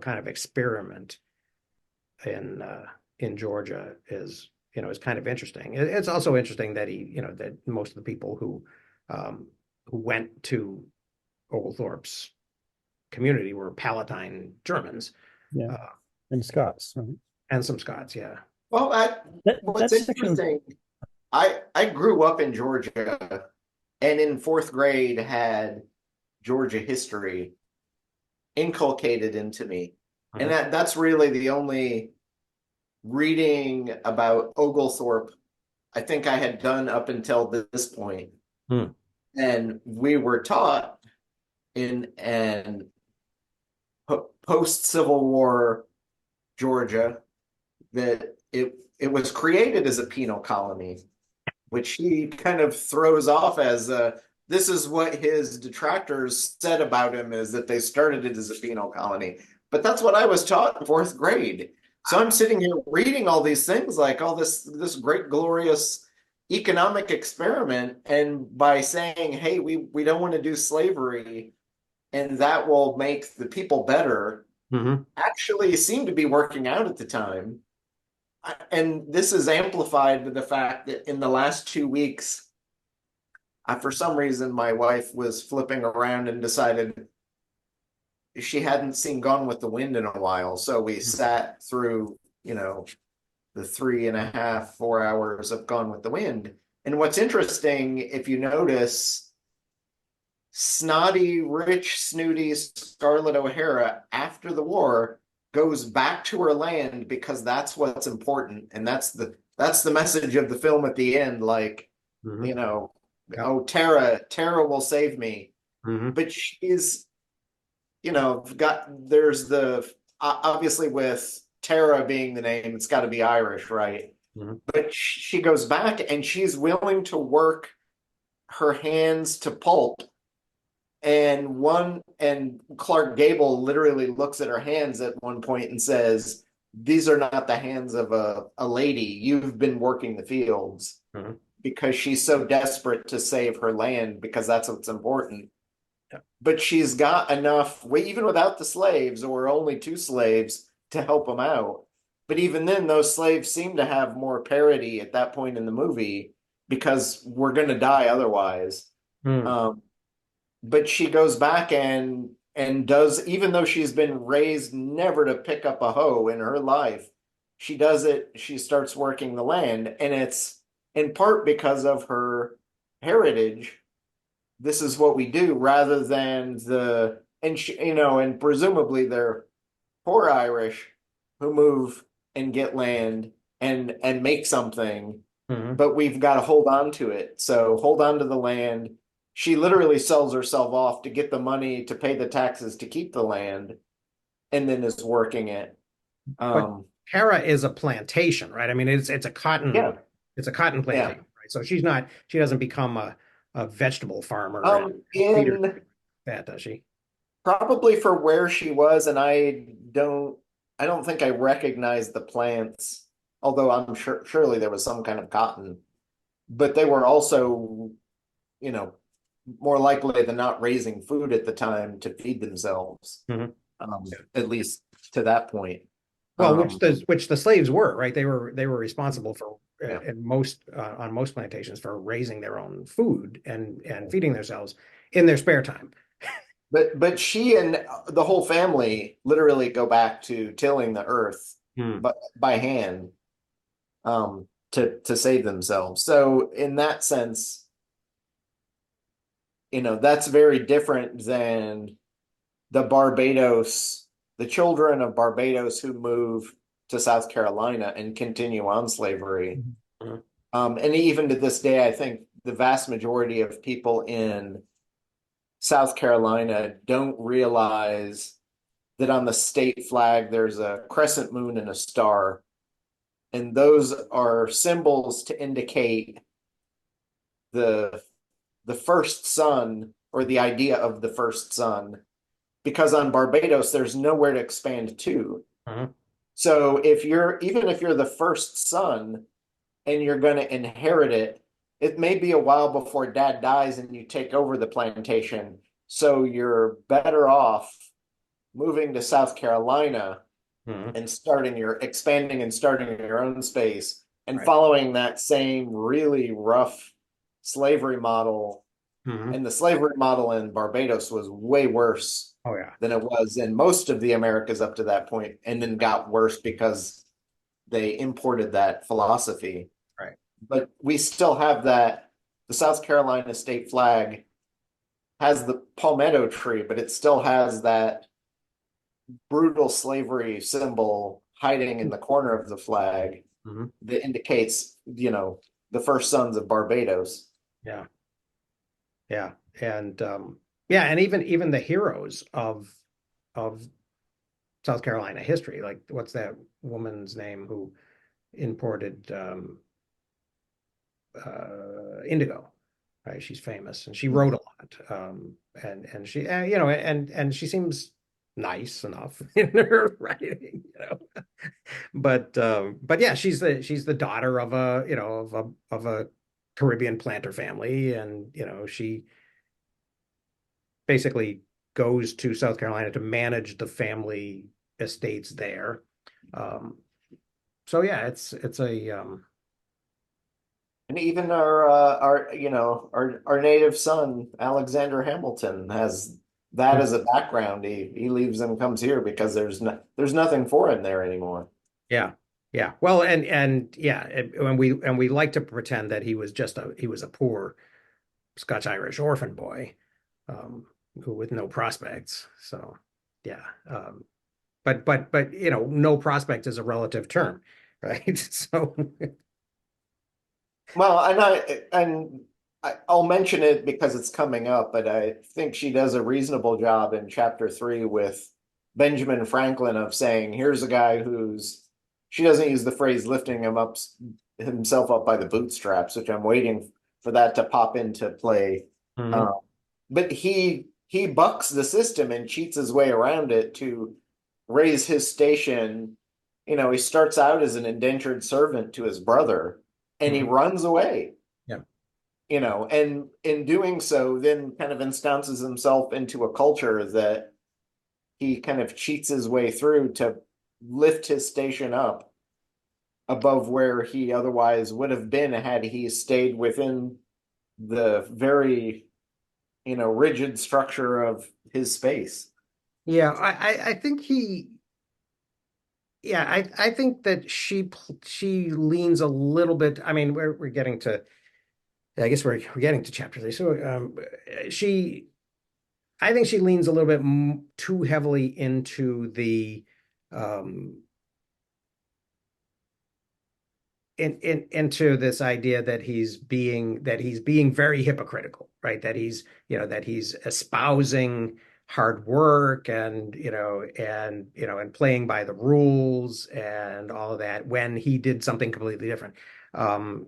kind of experiment in Georgia is kind of interesting. It's also interesting that that most of the people who went to Oglethorpe's community were Palatine Germans, Yeah, uh, and Scots. Right? and some Scots. Yeah. Well, what's That section. interesting, I grew up in Georgia, and in fourth grade had Georgia history inculcated into me. And Mhm. that's really the only reading about Oglethorpe I think I had done up until this point. Hmm. And we were taught in an post Civil War Georgia that it was created as a penal colony, which he kind of throws off as this is what his detractors said about him, is that they started it as a penal colony. But that's what I was taught in fourth grade. So I'm sitting here reading all these things, like all this great glorious economic experiment, and by saying, hey, we don't want to do slavery and that will make the people better, Mhm. actually seemed to be working out at the time. And this is amplified with the fact that in the last 2 weeks, for some reason, my wife was flipping around and decided she hadn't seen Gone with the Wind in a while. So we sat through, the 3.5, 4 hours of Gone with the Wind. And what's interesting, if you notice, snotty, rich, snooty Scarlett O'Hara after the war goes back to her land because that's what's important. And that's the message of the film at the end. Like, Mhm. Yep. oh, Tara will save me. Mhm. But she's, there's the, obviously with Tara being the name, it's got to be Irish, right? Mhm. But she goes back and she's willing to work her hands to pulp and Clark Gable literally looks at her hands at one point and says, "These are not the hands of a lady. You've been working the fields." Mhm. Because she's so desperate to save her land because that's what's important. Yeah. But she's got enough, even without the slaves or only two slaves to help them out. But even then, those slaves seem to have more parity at that point in the movie because we're going to die otherwise. Hmm. But she goes back and does, even though she's been raised never to pick up a hoe in her life, she does it. She starts working the land, and it's in part because of her heritage. This is what we do, rather than and she, and presumably they're poor Irish who move and get land and make something, Mhm. but we've got to hold on to it. So hold on to the land. She literally sells herself off to get the money to pay the taxes to keep the land, and then is working it. But Um, Tara is a plantation, right? I mean, yeah, it's a cotton yeah. plantation, right? So she doesn't become a vegetable farmer and feed her In that, does she? probably for where she was, and I don't think I recognize the plants, although I'm sure surely there was some kind of cotton, but they were also, you know, more likely than not raising food at the time to feed themselves, Mhm. at least to that point. Well, Um, which the slaves were, right? They were responsible for yeah. in most on most plantations for raising their own food and feeding themselves in their spare time. But she and the whole family literally go back to tilling the earth, Hmm. but by hand, to save themselves. So in that sense, that's very different than the Barbados, the children of Barbados who move to South Carolina and continue on slavery. Mhm. And even to this day, I think the vast majority of people in South Carolina don't realize that on the state flag there's a crescent moon and a star, and those are symbols to indicate the the first son, or the idea of the first son, because on Barbados there's nowhere to expand to. Mhm. So if you're the first son and you're going to inherit it, it may be a while before dad dies and you take over the plantation. So you're better off moving to South Carolina Mhm. and expanding and starting your own space and Right. following that same really rough slavery model. Mhm. And the slavery model in Barbados was way worse Oh yeah. than it was in most of the Americas up to that point, and then got worse because they imported that philosophy. Right. But we still have that. The South Carolina state flag has the palmetto tree, but it still has that brutal slavery symbol hiding in the corner of the flag Mhm. that indicates, the first sons of Barbados. Yeah. Yeah. And yeah, and even the heroes of South Carolina history, like what's that woman's name who imported indigo, right? She's famous and she wrote a lot. And she and she seems nice enough in her writing, but yeah, she's the daughter of a Caribbean planter family, and she basically goes to South Carolina to manage the family estates there. Um, so yeah, it's a And even our native son Alexander Hamilton has that as a background. He leaves and comes here because there's nothing for him there anymore. yeah, yeah. Well, and yeah, and we like to pretend that he was a poor Scotch-Irish orphan boy, um, who with no prospects. So yeah, but no prospect is a relative term, right? So Well, I'll mention it because it's coming up, but I think she does a reasonable job in chapter 3 with Benjamin Franklin of saying, here's a guy she doesn't use the phrase lifting himself up by the bootstraps, which I'm waiting for that to pop into play. Mhm. Uh, but he he bucks the system and cheats his way around it to raise his station. You know, he starts out as an indentured servant to his brother and he Mhm. runs away. Yeah. You know, and in doing so, then kind of ensconces himself into a culture that he kind of cheats his way through to lift his station up above where he otherwise would have been had he stayed within the very, you know, rigid structure of his space. Yeah, I think I think that she leans a little bit. I mean, we're getting to, I guess we're getting to chapter 3. So she I think she leans a little bit too heavily into the um into this idea that he's being very hypocritical, right? That he's, that he's espousing hard work and, and playing by the rules and all of that when he did something completely different. And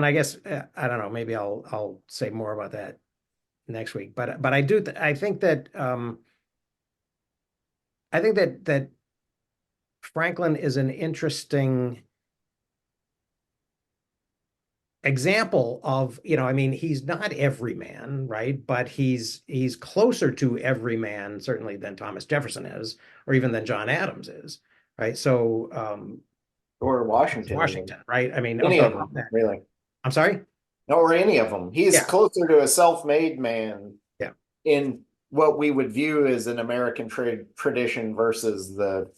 I guess I don't know, maybe I'll say more about that next week. But I think that Franklin is an interesting example of, I mean, he's not every man, right? But he's closer to every man, certainly, than Thomas Jefferson is, or even than John Adams is, right? So, Or Washington, even. Washington, right? I mean, Any okay, of them, really. I'm sorry? Or any of them. He's Yeah, closer to a self-made man yeah, in what we would view as an American tradition versus the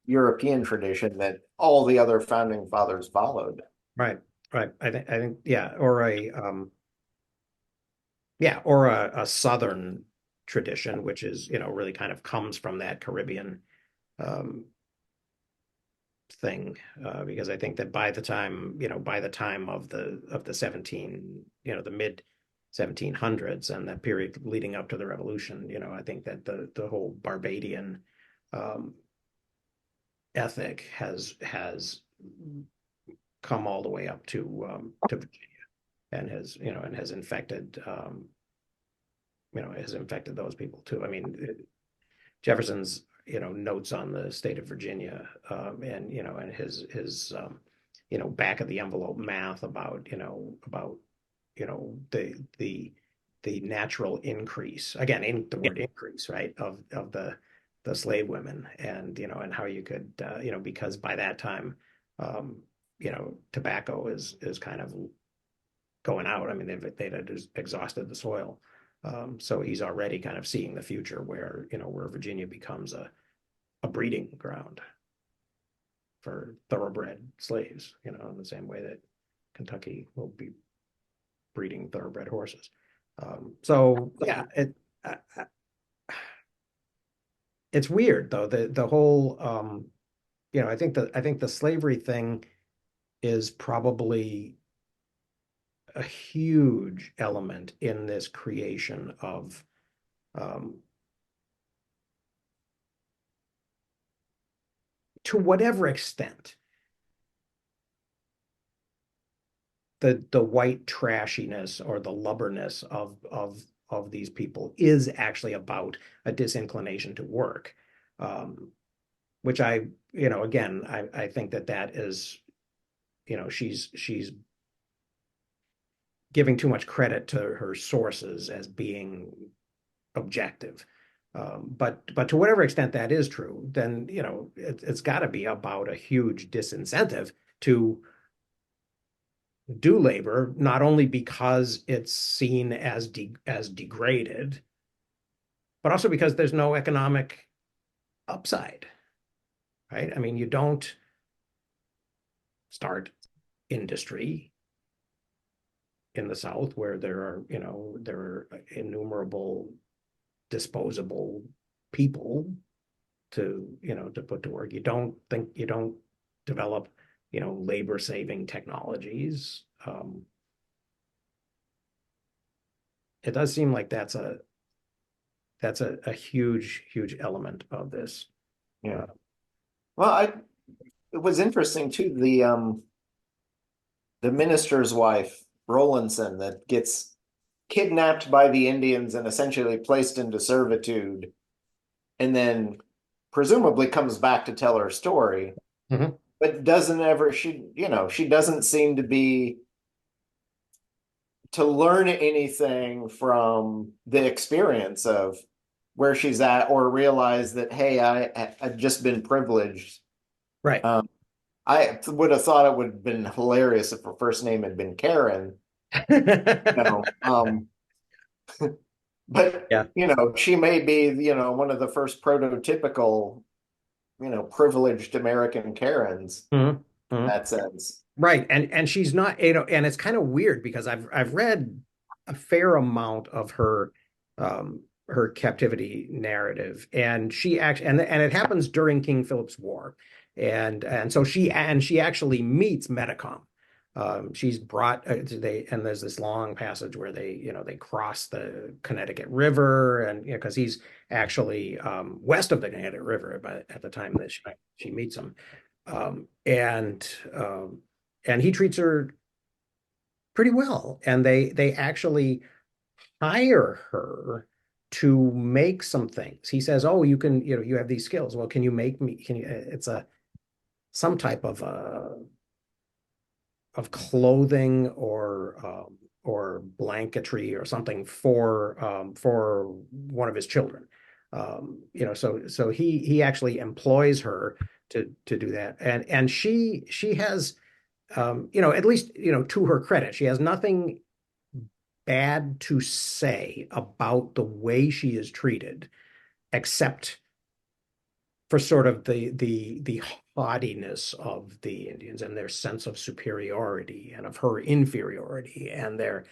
European tradition that all the other founding fathers followed. right, right. I think, yeah, or a Southern tradition, which is, really kind of comes from that Caribbean um, thing, because I think that by the time of the 17, the mid 1700s and that period leading up to the Revolution, I think that the whole Barbadian um, ethic has come all the way up to Virginia and has infected has infected those people too. I mean, Jefferson's, notes on the state of Virginia, and and his back of the envelope math about the natural increase, again, in the word increase, right, of the slave women, and and how you could, because by that time, tobacco is kind of going out. I mean, they'd exhausted the soil. So he's already kind of seeing the future where, where Virginia becomes a breeding ground for thoroughbred slaves, in the same way that Kentucky will be breeding thoroughbred horses. So yeah, it's weird though. The whole, I think the slavery thing is probably a huge element in this creation of to whatever extent the white trashiness or the lubberness of these people is actually about a disinclination to work, which again, I think that is, she's giving too much credit to her sources as being objective. But to whatever extent that is true, then it's got to be about a huge disincentive to do labor, not only because it's seen as degraded, but also because there's no economic upside, right? I mean, you don't start industry in the South where there are innumerable disposable people to put to work. You don't develop, labor saving technologies. It does seem like that's a huge element of this. Yeah. Well, it was interesting too, the minister's wife, Rowlandson, that gets kidnapped by the Indians and essentially placed into servitude, and then presumably comes back to tell her story, Mhm. but doesn't ever, she doesn't seem to be to learn anything from the experience of where she's at, or realize that, hey, I've just been privileged. Right. Um, I would have thought it would have been hilarious if her first name had been Karen. No, but Yeah. she may be, one of the first prototypical, privileged American Karens Mhm. in Mhm. that sense. Right. And she's not, and it's kind of weird because I've read a fair amount of her captivity narrative, and she actually, and it happens during King Philip's War. And so she actually meets Metacom. She's brought and there's this long passage where they cross the Connecticut River, and because he's actually west of the Connecticut River, but at the time that she meets him. Um, and um, and he treats her pretty well. And they actually hire her to make some things. He says, "Oh, you have these skills. Well, can you make me? Can you?" It's a some type of clothing or blanketry or something for one of his children. So he actually employs her to do that, and she has at least, to her credit, she has nothing bad to say about the way she is treated, except for sort of the haughtiness of the Indians and their sense of superiority and of her inferiority, and they're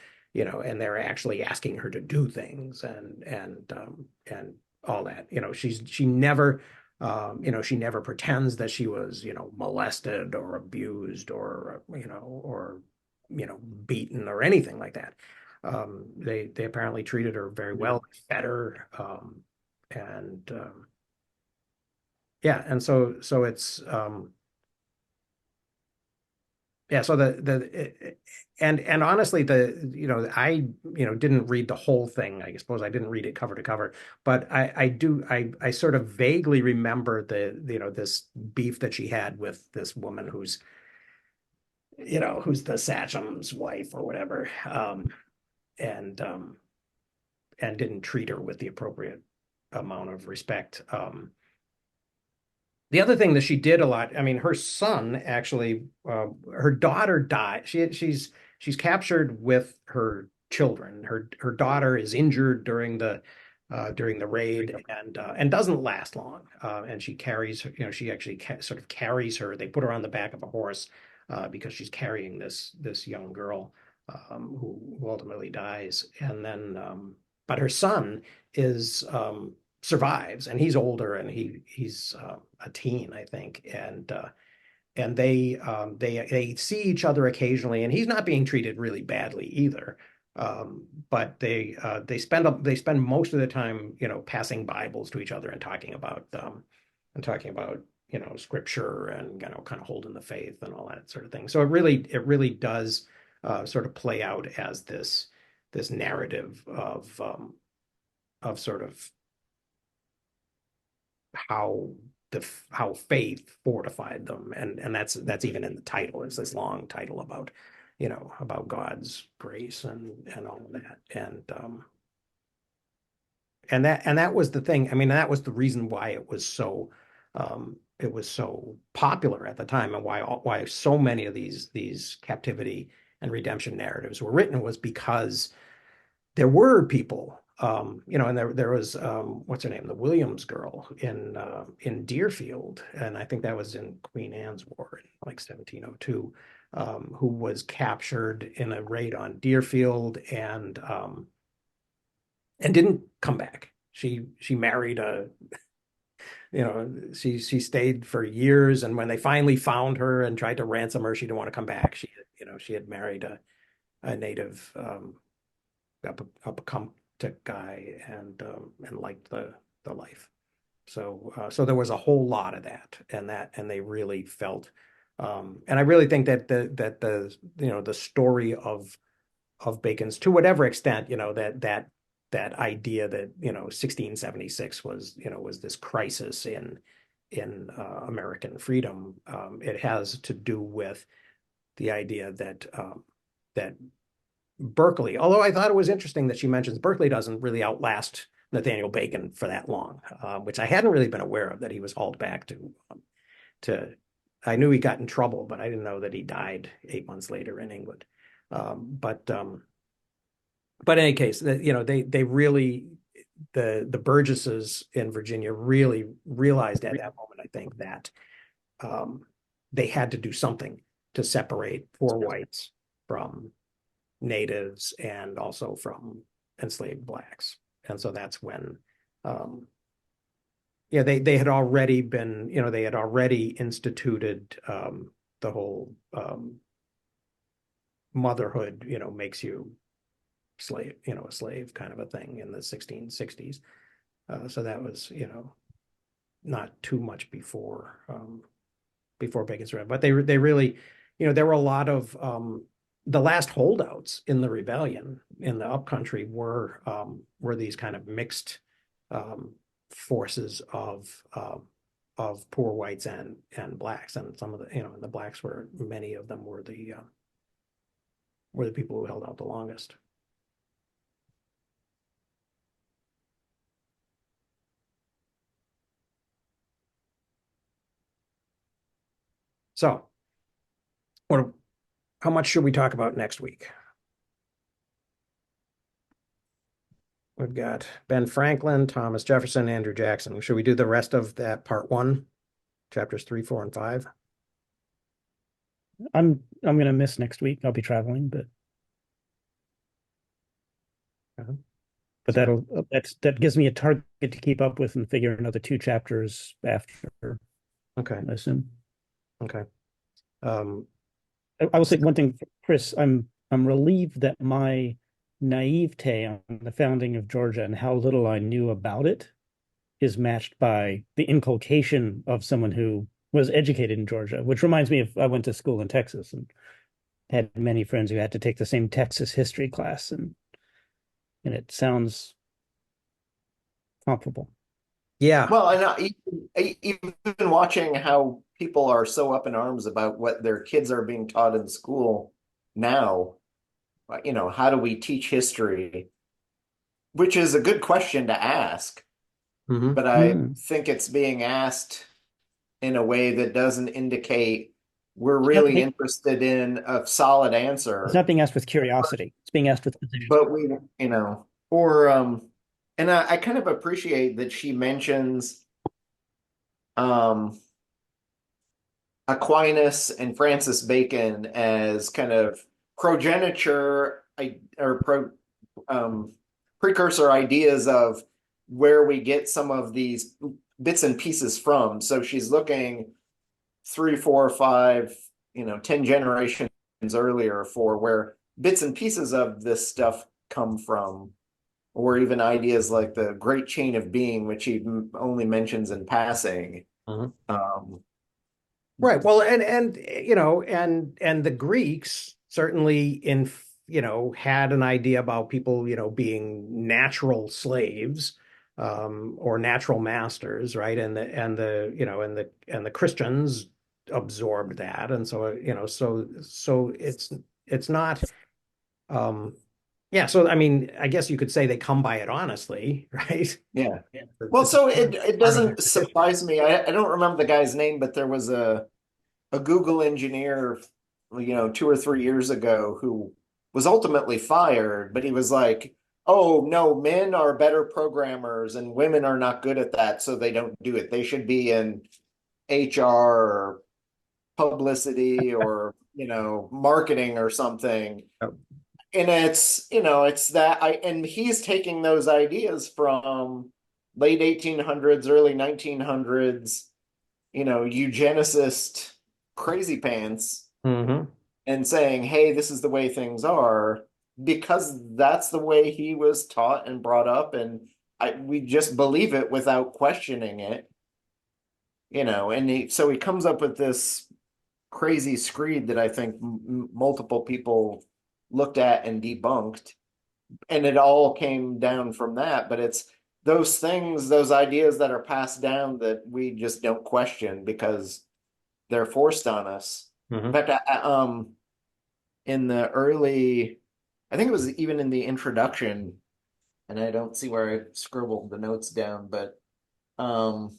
actually asking her to do things and all that. She never pretends that she was, molested or abused or beaten or anything like that. They apparently treated her very well, fed her, and yeah, and so it's yeah, so and honestly, I didn't read the whole thing. I suppose I didn't read it cover to cover, but I sort of vaguely remember this beef that she had with this woman who's the Sachem's wife or whatever, and um and didn't treat her with the appropriate amount of respect. The other thing that she did a lot, I mean, her son actually, her daughter died. She's captured with her children. Her daughter is injured during the raid and doesn't last long. And she carries, she actually sort of carries her. They put her on the back of a horse because she's carrying this young girl who ultimately dies. And then, but her son is survives, and he's older, and he's a teen, I think, and they see each other occasionally, and he's not being treated really badly either. But they spend most of the time, passing Bibles to each other and talking about scripture and kind of holding the faith and all that sort of thing. So it really does sort of play out as this narrative of sort of how how faith fortified them, and that's even in the title. It's this long title about God's grace and all of that, and that was the thing. I mean, that was the reason why it was so popular at the time, and why so many of these captivity and redemption narratives were written, was because there were people, and there was what's her name, the Williams girl in Deerfield, and I think that was in Queen Anne's War in like 1702, who was captured in a raid on Deerfield and didn't come back. She married she stayed for years, and when they finally found her and tried to ransom her, she didn't want to come back. She had married a native up a guy and liked the life. So there was a whole lot of that, and they really felt, and I really think that the story Bacon's, to whatever extent, that idea that 1676 was this crisis in American freedom. It has to do with the idea that Berkeley, although I thought it was interesting that she mentions Berkeley doesn't really outlast Nathaniel Bacon for that long, which I hadn't really been aware of, that he was hauled back to. I knew he got in trouble, but I didn't know that he died 8 months later in England. But in any case, they really, the Burgesses in Virginia really realized at that moment, I think, that they had to do something to separate poor whites from natives and also from enslaved blacks. And so that's when they had already been, they had already instituted the whole motherhood, makes you slave, a slave kind of a thing in the 1660s. So that was, not too much before Bacon's Rebellion, but they really, there were a lot of the last holdouts in the rebellion in the upcountry were these kind of mixed forces of poor whites and blacks, and some of the and the blacks were, many of them were the people who held out the longest. So, how much should we talk about next week? We've got Ben Franklin, Thomas Jefferson, Andrew Jackson. Should we do the rest of that part 1, chapters 3, 4, and 5? I'm gonna miss next week. I'll be traveling, but that gives me a target to keep up with and figure another 2 chapters after. Okay. I assume. Okay. I will say one thing, Chris. I'm relieved that my naivete on the founding of Georgia and how little I knew about it is matched by the inculcation of someone who was educated in Georgia, which reminds me of, I went to school in Texas and had many friends who had to take the same Texas history class, and it sounds comparable. Yeah. Well, and even watching how people are so up in arms about what their kids are being taught in school now, how do we teach history? Which is a good question to ask, but I think it's being asked in a way that doesn't indicate we're really interested in a solid answer. It's not being asked with curiosity. It's being asked with position. But and I kind of appreciate that she mentions Aquinas and Francis Bacon as kind of progeniture or precursor ideas of where we get some of these bits and pieces from. So she's looking 3, 4, 5, 10 generations earlier for where bits and pieces of this stuff come from, or even ideas like the Great Chain of Being, which he only mentions in passing. Right. Well, and the Greeks certainly had an idea about people, being natural slaves, or natural masters, right? And the Christians absorbed that, and so it's not. Yeah, so I mean, I guess you could say they come by it honestly, right? Yeah. Well, so it doesn't surprise me. I don't remember the guy's name, but there was a Google engineer, 2 or 3 years ago who was ultimately fired, but he was like, "Oh no, men are better programmers and women are not good at that, so they don't do it. They should be in HR or publicity or, marketing or something." And it's that and he's taking those ideas from late 1800s, early 1900s, eugenicist crazy pants, and saying, "Hey, this is the way things are," because that's the way he was taught and brought up, and we just believe it without questioning it, and so he comes up with this crazy screed that I think multiple people looked at and debunked, and it all came down from that. But it's those things, those ideas that are passed down that we just don't question because they're forced on us. In Mhm. fact, in the early, I think it was even in the introduction, and I don't see where I scribbled the notes down, but um,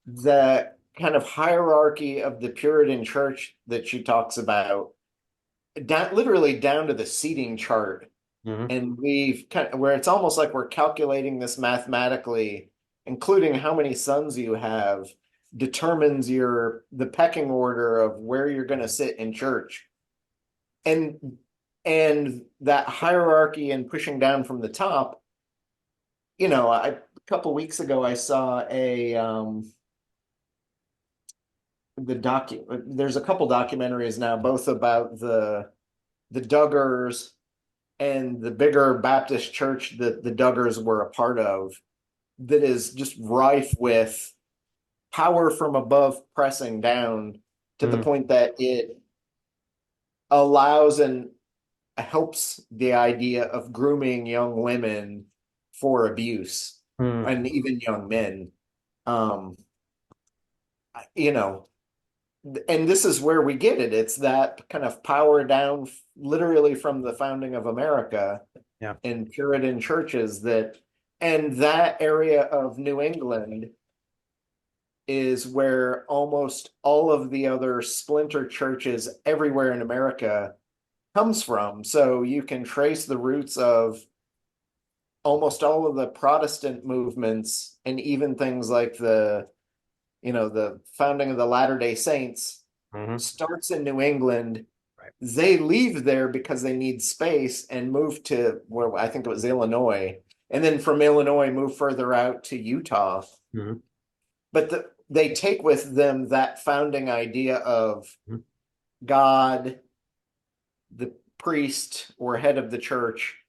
the kind of hierarchy of the Puritan church that she talks about, down, literally down to the seating chart. Mhm. And we've kind of, where it's almost like we're calculating this mathematically, including how many sons you have, determines the pecking order of where you're going to sit in church. And that hierarchy and pushing down from the top, a couple weeks ago I saw there's a couple documentaries now, both about the Duggars and the bigger Baptist church that the Duggars were a part of, that is just rife with power from above pressing down to the Mhm. point that it allows and helps the idea of grooming young women for abuse Mhm. and even young men. Um, you know, and this is where we get it. It's that kind of power down literally from the founding of America Yeah. in Puritan churches and that area of New England is where almost all of the other splinter churches everywhere in America comes from. So you can trace the roots of almost all of the Protestant movements and even things like the founding of the Latter-day Saints Mhm. starts in New England. Right. They leave there because they need space and move to where I think it was Illinois. And then from Illinois, move further out to Utah. Mhm. But they take with them that founding idea of Mhm. God, the priest or head of the church,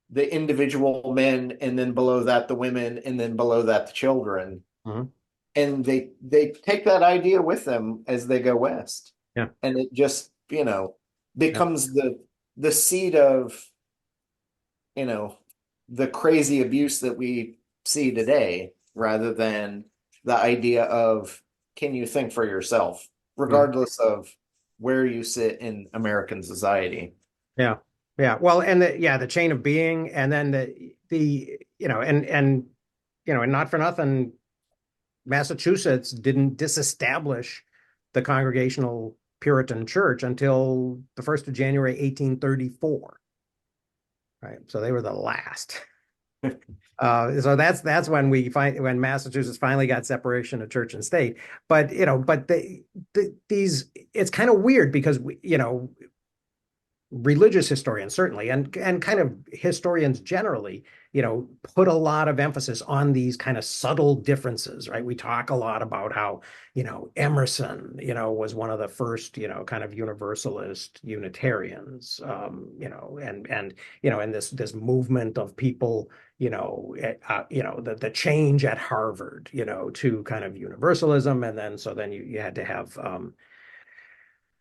the individual men, and then below that the women, and then below that the children. Mhm. And they take that idea with them as they go west. Yeah. And it just, Yeah. becomes the seed of, you know, the crazy abuse that we see today, rather than the idea of can you think for yourself, Mhm. regardless of where you sit in American society. Yeah. Yeah. Well, and the chain of being, and then and not for nothing, Massachusetts didn't disestablish the Congregational Puritan Church until the 1st of January, 1834. Right. So they were the last. So that's when Massachusetts finally got separation of church and state. But these it's kind of weird because religious historians certainly, and kind of historians generally, put a lot of emphasis on these kind of subtle differences, right? We talk a lot about how, Emerson, was one of the first, kind of universalist Unitarians, and this movement of people, the change at Harvard, to kind of universalism, and then you had to have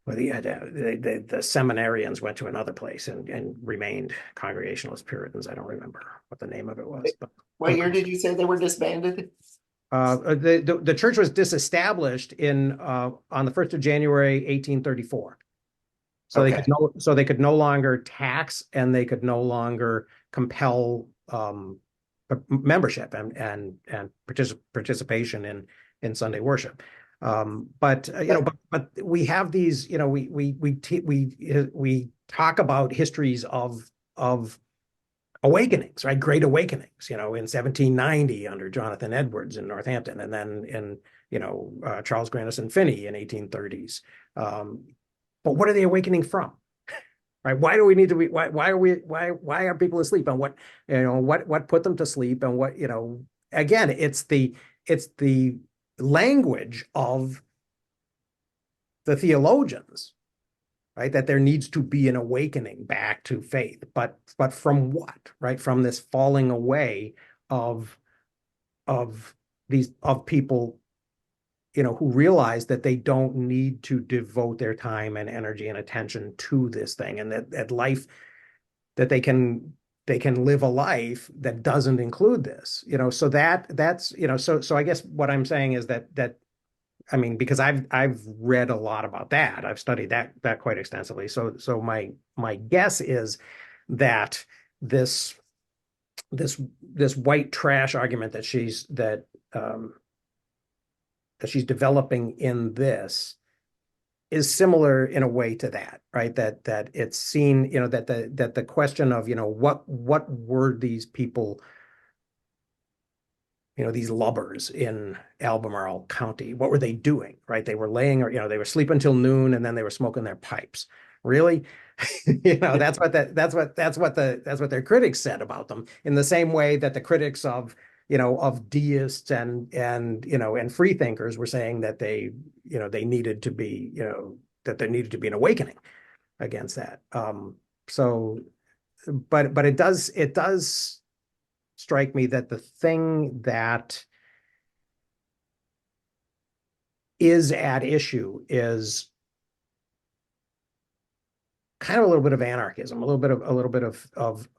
well, the seminarians went to another place and remained Congregationalist Puritans. I don't remember what the name of it was, but What year did you say they were disbanded? the church was disestablished in on the 1st of January, 1834. Okay. So they could no longer tax, and they could no longer compel membership and participation in Sunday worship. But but we have these, we talk about histories of awakenings, right? Great awakenings, in 1790 under Jonathan Edwards in Northampton, and then in Charles Grandison Finney in 1830s. But what are they awakening from? Right? Why do we need to be? Why are people asleep? And what put them to sleep? And again, it's the language of the theologians, right? That there needs to be an awakening back to faith, but from what? Right? From this falling away of of of people, who realize that they don't need to devote their time and energy and attention to this thing, and that life that they can live a life that doesn't include this, so that's, so I guess what I'm saying is that I mean, because I've read a lot about that. I've studied that quite extensively. So my guess is that this this white trash argument that she's developing in this is similar in a way to that, right? That it's seen, that the question of, what were these people, these lubbers in Albemarle County, what were they doing, right? They were laying, or, they were sleeping till noon and then they were smoking their pipes. Really? That's what their critics said about them, in the same way that the critics of deists and free thinkers were saying that they needed to be, that there needed to be an awakening against that. So, but it does strike me that the thing that is at issue is kind of a little bit of anarchism, a little bit of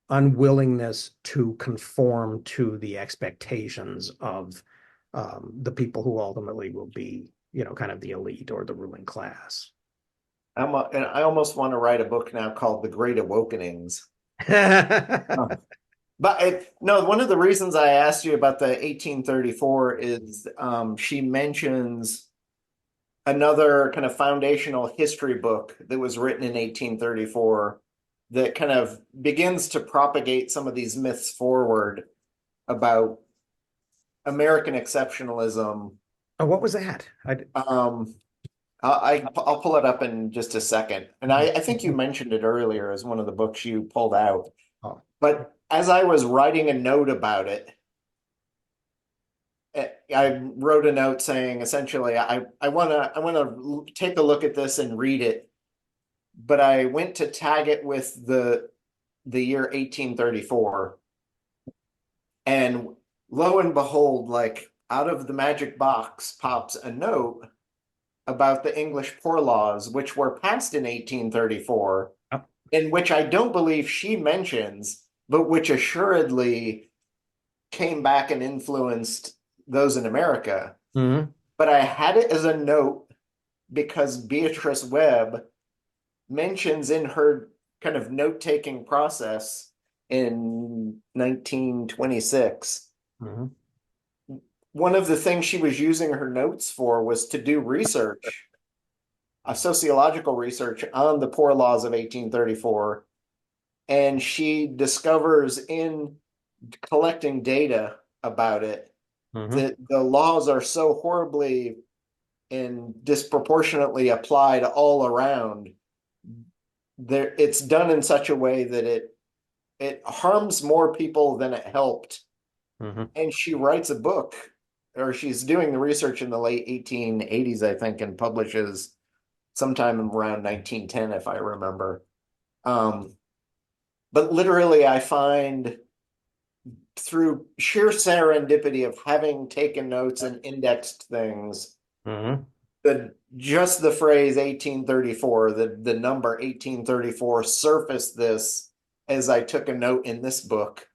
unwillingness to conform to the expectations of the people who ultimately will be, kind of the elite or the ruling class. And I almost want to write a book now called The Great Awakenings. But no, one of the reasons I asked you about the 1834 is she mentions another kind of foundational history book that was written in 1834 that kind of begins to propagate some of these myths forward about American exceptionalism. Oh, what was that? I'll pull it up in just a second. And I think you mentioned it earlier as one of the books you pulled out. Oh. But as I was writing a note about it, I wrote a note saying essentially I wanna take a look at this and read it, but I went to tag it with the year 1834, and lo and behold, like out of the magic box pops a note about the English Poor Laws, which were passed in 1834, Oh. in which I don't believe she mentions, but which assuredly came back and influenced those in America. Mm-hmm. But I had it as a note because Beatrice Webb mentions in her kind of note-taking process in 1926, Mm-hmm. one of the things she was using her notes for was to do research, a sociological research on the Poor Laws of 1834. And she discovers in collecting data about it Mm-hmm. that the laws are so horribly and disproportionately applied all around. There, it's done in such a way that it harms more people than it helped. Mm-hmm. And she writes a book, or she's doing the research in the late 1880s, I think, and publishes sometime around 1910, if I remember. But literally, I find through sheer serendipity of having taken notes and indexed things, Mm-hmm. that just the phrase 1834, the number 1834 surfaced this as I took a note in this book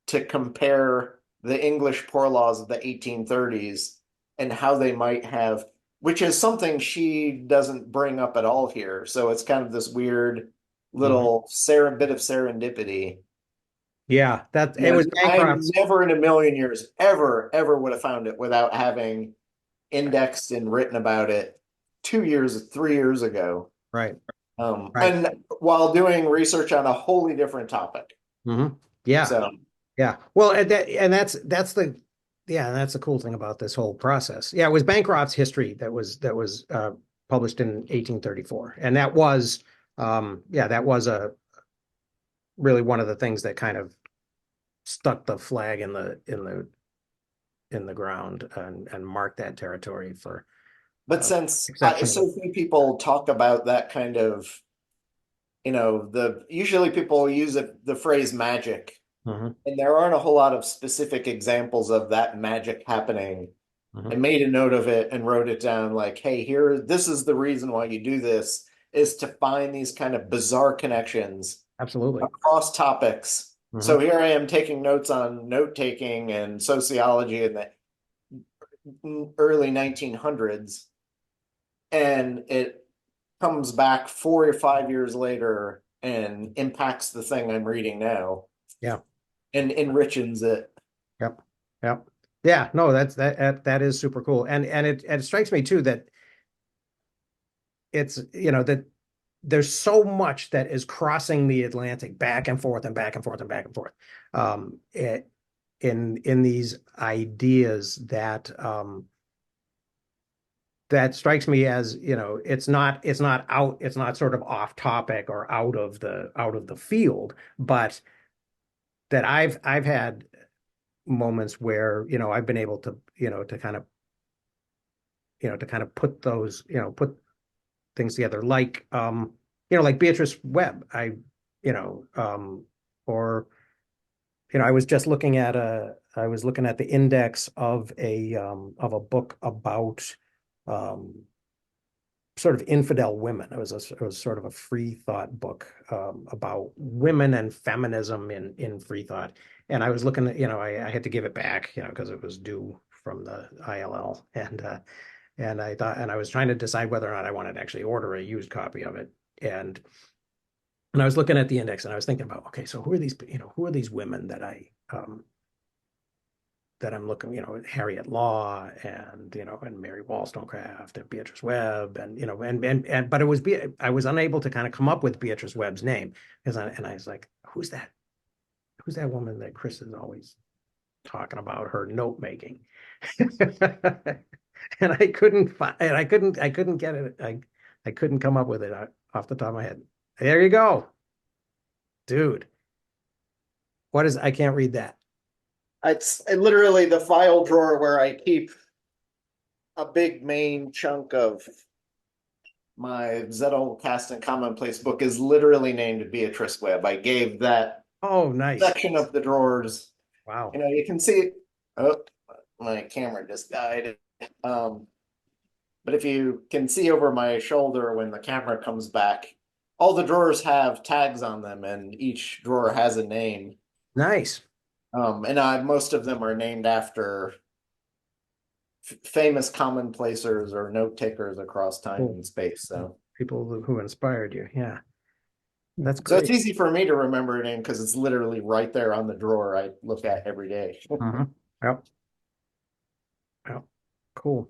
to compare the English poor laws of the 1830s and how they might have, which is something she doesn't bring up at all here. So it's kind of this weird little bit of serendipity. Yeah, it was I Bancroft's. never in a million years ever would have found it without having indexed and written about it 2 years, 3 years ago. Right. Right. And while doing research on a wholly different topic. Mm-hmm. Yeah. So yeah. Well, that's the cool thing about this whole process. Yeah, it was Bancroft's history that was published in 1834, and that was a really one of the things that kind of stuck the flag in the ground and marked that territory for. But since exceptional. so few people talk about that kind of, usually people use the phrase magic, Mm-hmm. and there aren't a whole lot of specific examples of that magic happening. Mm-hmm. I made a note of it and wrote it down like, hey, this is the reason why you do this. is to find these kind of bizarre connections Absolutely. across topics. Mhm. So here I am taking notes on note taking and sociology in the early 1900s, and it comes back 4 or 5 years later and impacts the thing I'm reading now. Yeah. And enriches it. Yep. Yep. Yeah. No, that is super cool. And it strikes me too that it's, that there's so much that is crossing the Atlantic back and forth and back and forth and back and forth. In these ideas that strikes me as, it's not sort of off topic or out of the field, but that I've had moments where, I've been able to, to kind of put those, put things together, like, like Beatrice Webb. You know, or, I was looking at the index of a book about, sort of infidel women. It was sort of a free thought book, about women and feminism in free thought. And I was looking at, I had to give it back, because it was due from the ILL. And I thought, and I was trying to decide whether or not I wanted to actually order a used copy of it. And I was looking at the index and I was thinking about, okay, so who are these women that I'm looking, Harriet Law and, and Mary Wollstonecraft and Beatrice Webb but I was unable to kind of come up with Beatrice Webb's name and I was like, who's that? Who's that woman that Chris is always talking about, her note making? And I couldn't find, and I couldn't get it. I couldn't come up with it off the top of my head. There you go, dude. I can't read that. It's literally the file drawer where I keep a big main chunk of my Zettelkasten and Commonplace book is literally named Beatrice Webb. I gave that Nice. section of the drawers. Wow. You can see. Oh, my camera just died. But if you can see over my shoulder when the camera comes back, all the drawers have tags on them, and each drawer has a name. Nice. And most of them are named after famous commonplacers or note takers across time and space. So people who inspired you, yeah, that's so great. it's easy for me to remember a name because it's literally right there on the drawer I look at every day. Yep. Yep. Cool.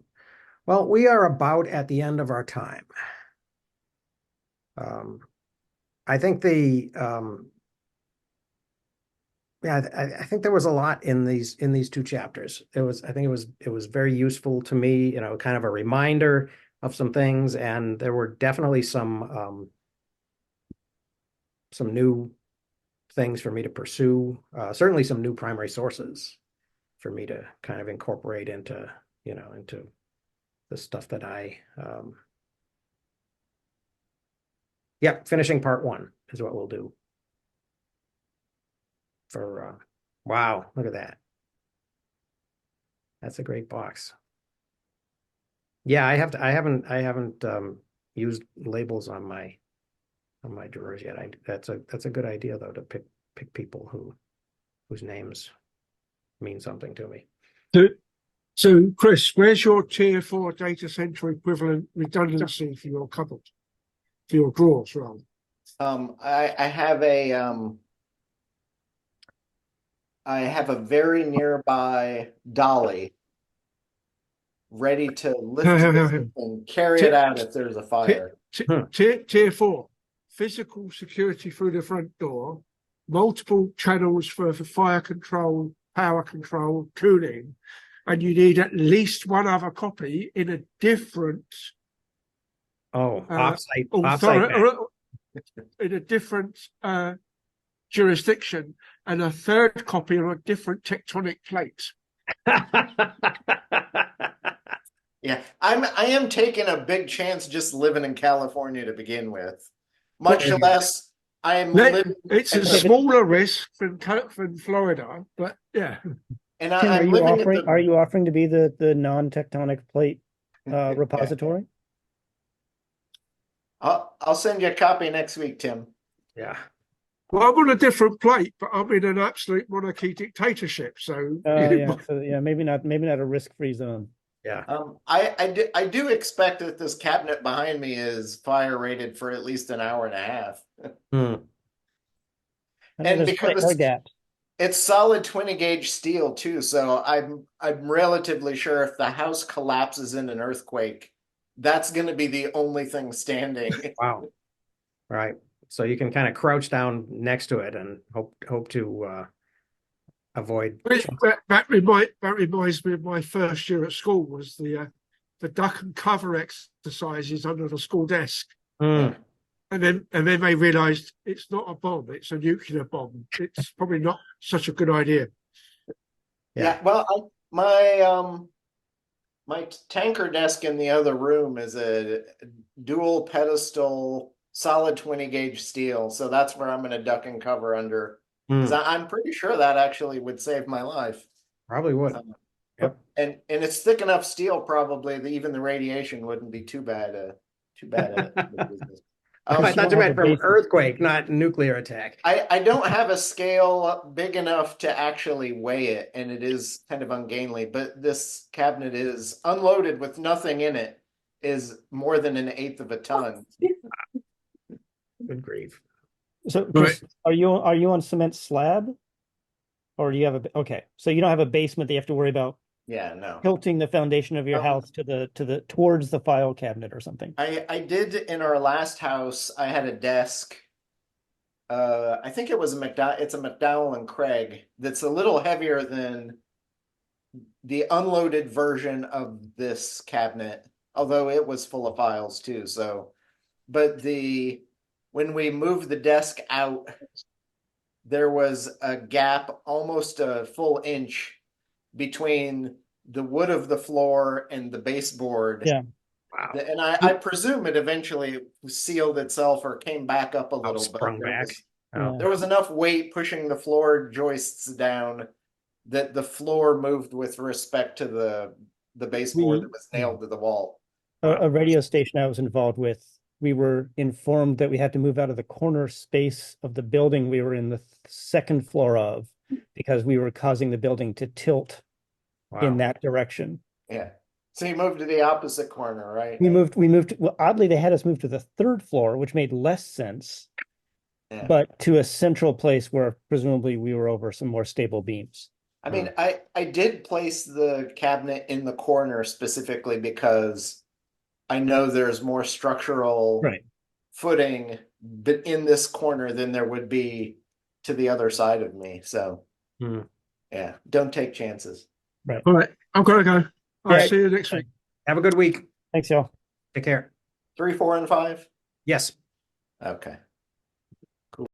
Well, we are about at the end of our time. I think I think there was a lot in these two chapters. I think it was very useful to me, kind of a reminder of some things, and there were definitely some new things for me to pursue. Certainly some new primary sources for me to kind of incorporate into the stuff that finishing part 1 is what we'll do. Wow, look at that. That's a great box. Yeah, I haven't used labels on my drawers yet. That's a good idea though, to pick people whose names mean something to me. So Chris, where's your tier 4 data center equivalent redundancy for your cupboard? For your drawers, rather? I have a very nearby dolly ready to lift and carry it out if there's a fire. Tier 4, physical security through the front door, multiple channels for fire control, power control, cooling, and you need at least one other copy in a different offsite in a different jurisdiction, and a third copy on a different tectonic plate. Yeah, I am taking a big chance just living in California to begin with. Much less it's a smaller risk than Florida, but yeah. And Tim, are you offering to be the non-tectonic plate repository? I'll send you a copy next week, Tim. Yeah. Well, I'm on a different plate, but I'm in an absolute monarchy dictatorship. So Yeah. So yeah, maybe not a risk-free zone. Yeah. I do expect that this cabinet behind me is fire rated for at least an hour and a half. Hmm. I know And there's probably air because gaps. it's solid 20 gauge steel too, so I'm relatively sure if the house collapses in an earthquake, that's going to be the only thing standing. Wow. Right. So you can kind of crouch down next to it and hope to avoid. that reminds me of my first year at school was the duck and cover exercises under the school desk. Hmm. And then they realised it's not a bomb; it's a nuclear bomb. It's probably not such a good idea. Yeah, well, my tanker desk in the other room is a dual pedestal solid 20 gauge steel, so that's where I'm going to duck and cover under because Hmm. I'm pretty sure that actually would save my life. Probably would. Yep. And it's thick enough steel probably that even the radiation wouldn't be too bad at the business. Oh, I You thought don't you have meant a from basement. earthquake, not nuclear attack. I don't have a scale big enough to actually weigh it, and it is kind of ungainly, but this cabinet is unloaded with nothing in it, is more than an eighth of a ton. Good grief. So, Right. Chris, are you on cement slab, or do you have okay? So you don't have a basement that you have to worry about Yeah, no. tilting the foundation of your house to the towards the file cabinet or something. I did in our last house, I had a desk. I think it was it's a McDowell and Craig that's a little heavier than the unloaded version of this cabinet, although it was full of files too. So, but when we moved the desk out, there was a gap almost a full inch between the wood of the floor and the baseboard. Yeah. Wow. And I presume it eventually sealed itself or came back up a Oh, little, but sprung back. Oh. there was enough weight pushing the floor joists down that the floor moved with respect to the baseboard that was nailed to the wall. A radio station I was involved with, we were informed that we had to move out of the corner space of the building we were in the second floor of because we were causing the building to tilt in that direction. Yeah. So you moved to the opposite corner, right? We moved. Well, oddly, they had us move to the third floor, which made less sense, Yeah. but to a central place where presumably we were over some more stable beams. I mean, I did place the cabinet in the corner specifically because I know there's more structural Right. footing in this corner than there would be to the other side of me. So, yeah, don't take chances. Right. All right, I've got to go. I'll Right. see you next week. Have a good week. Thanks, y'all. Take care. 3, 4, and 5? Yes. Okay.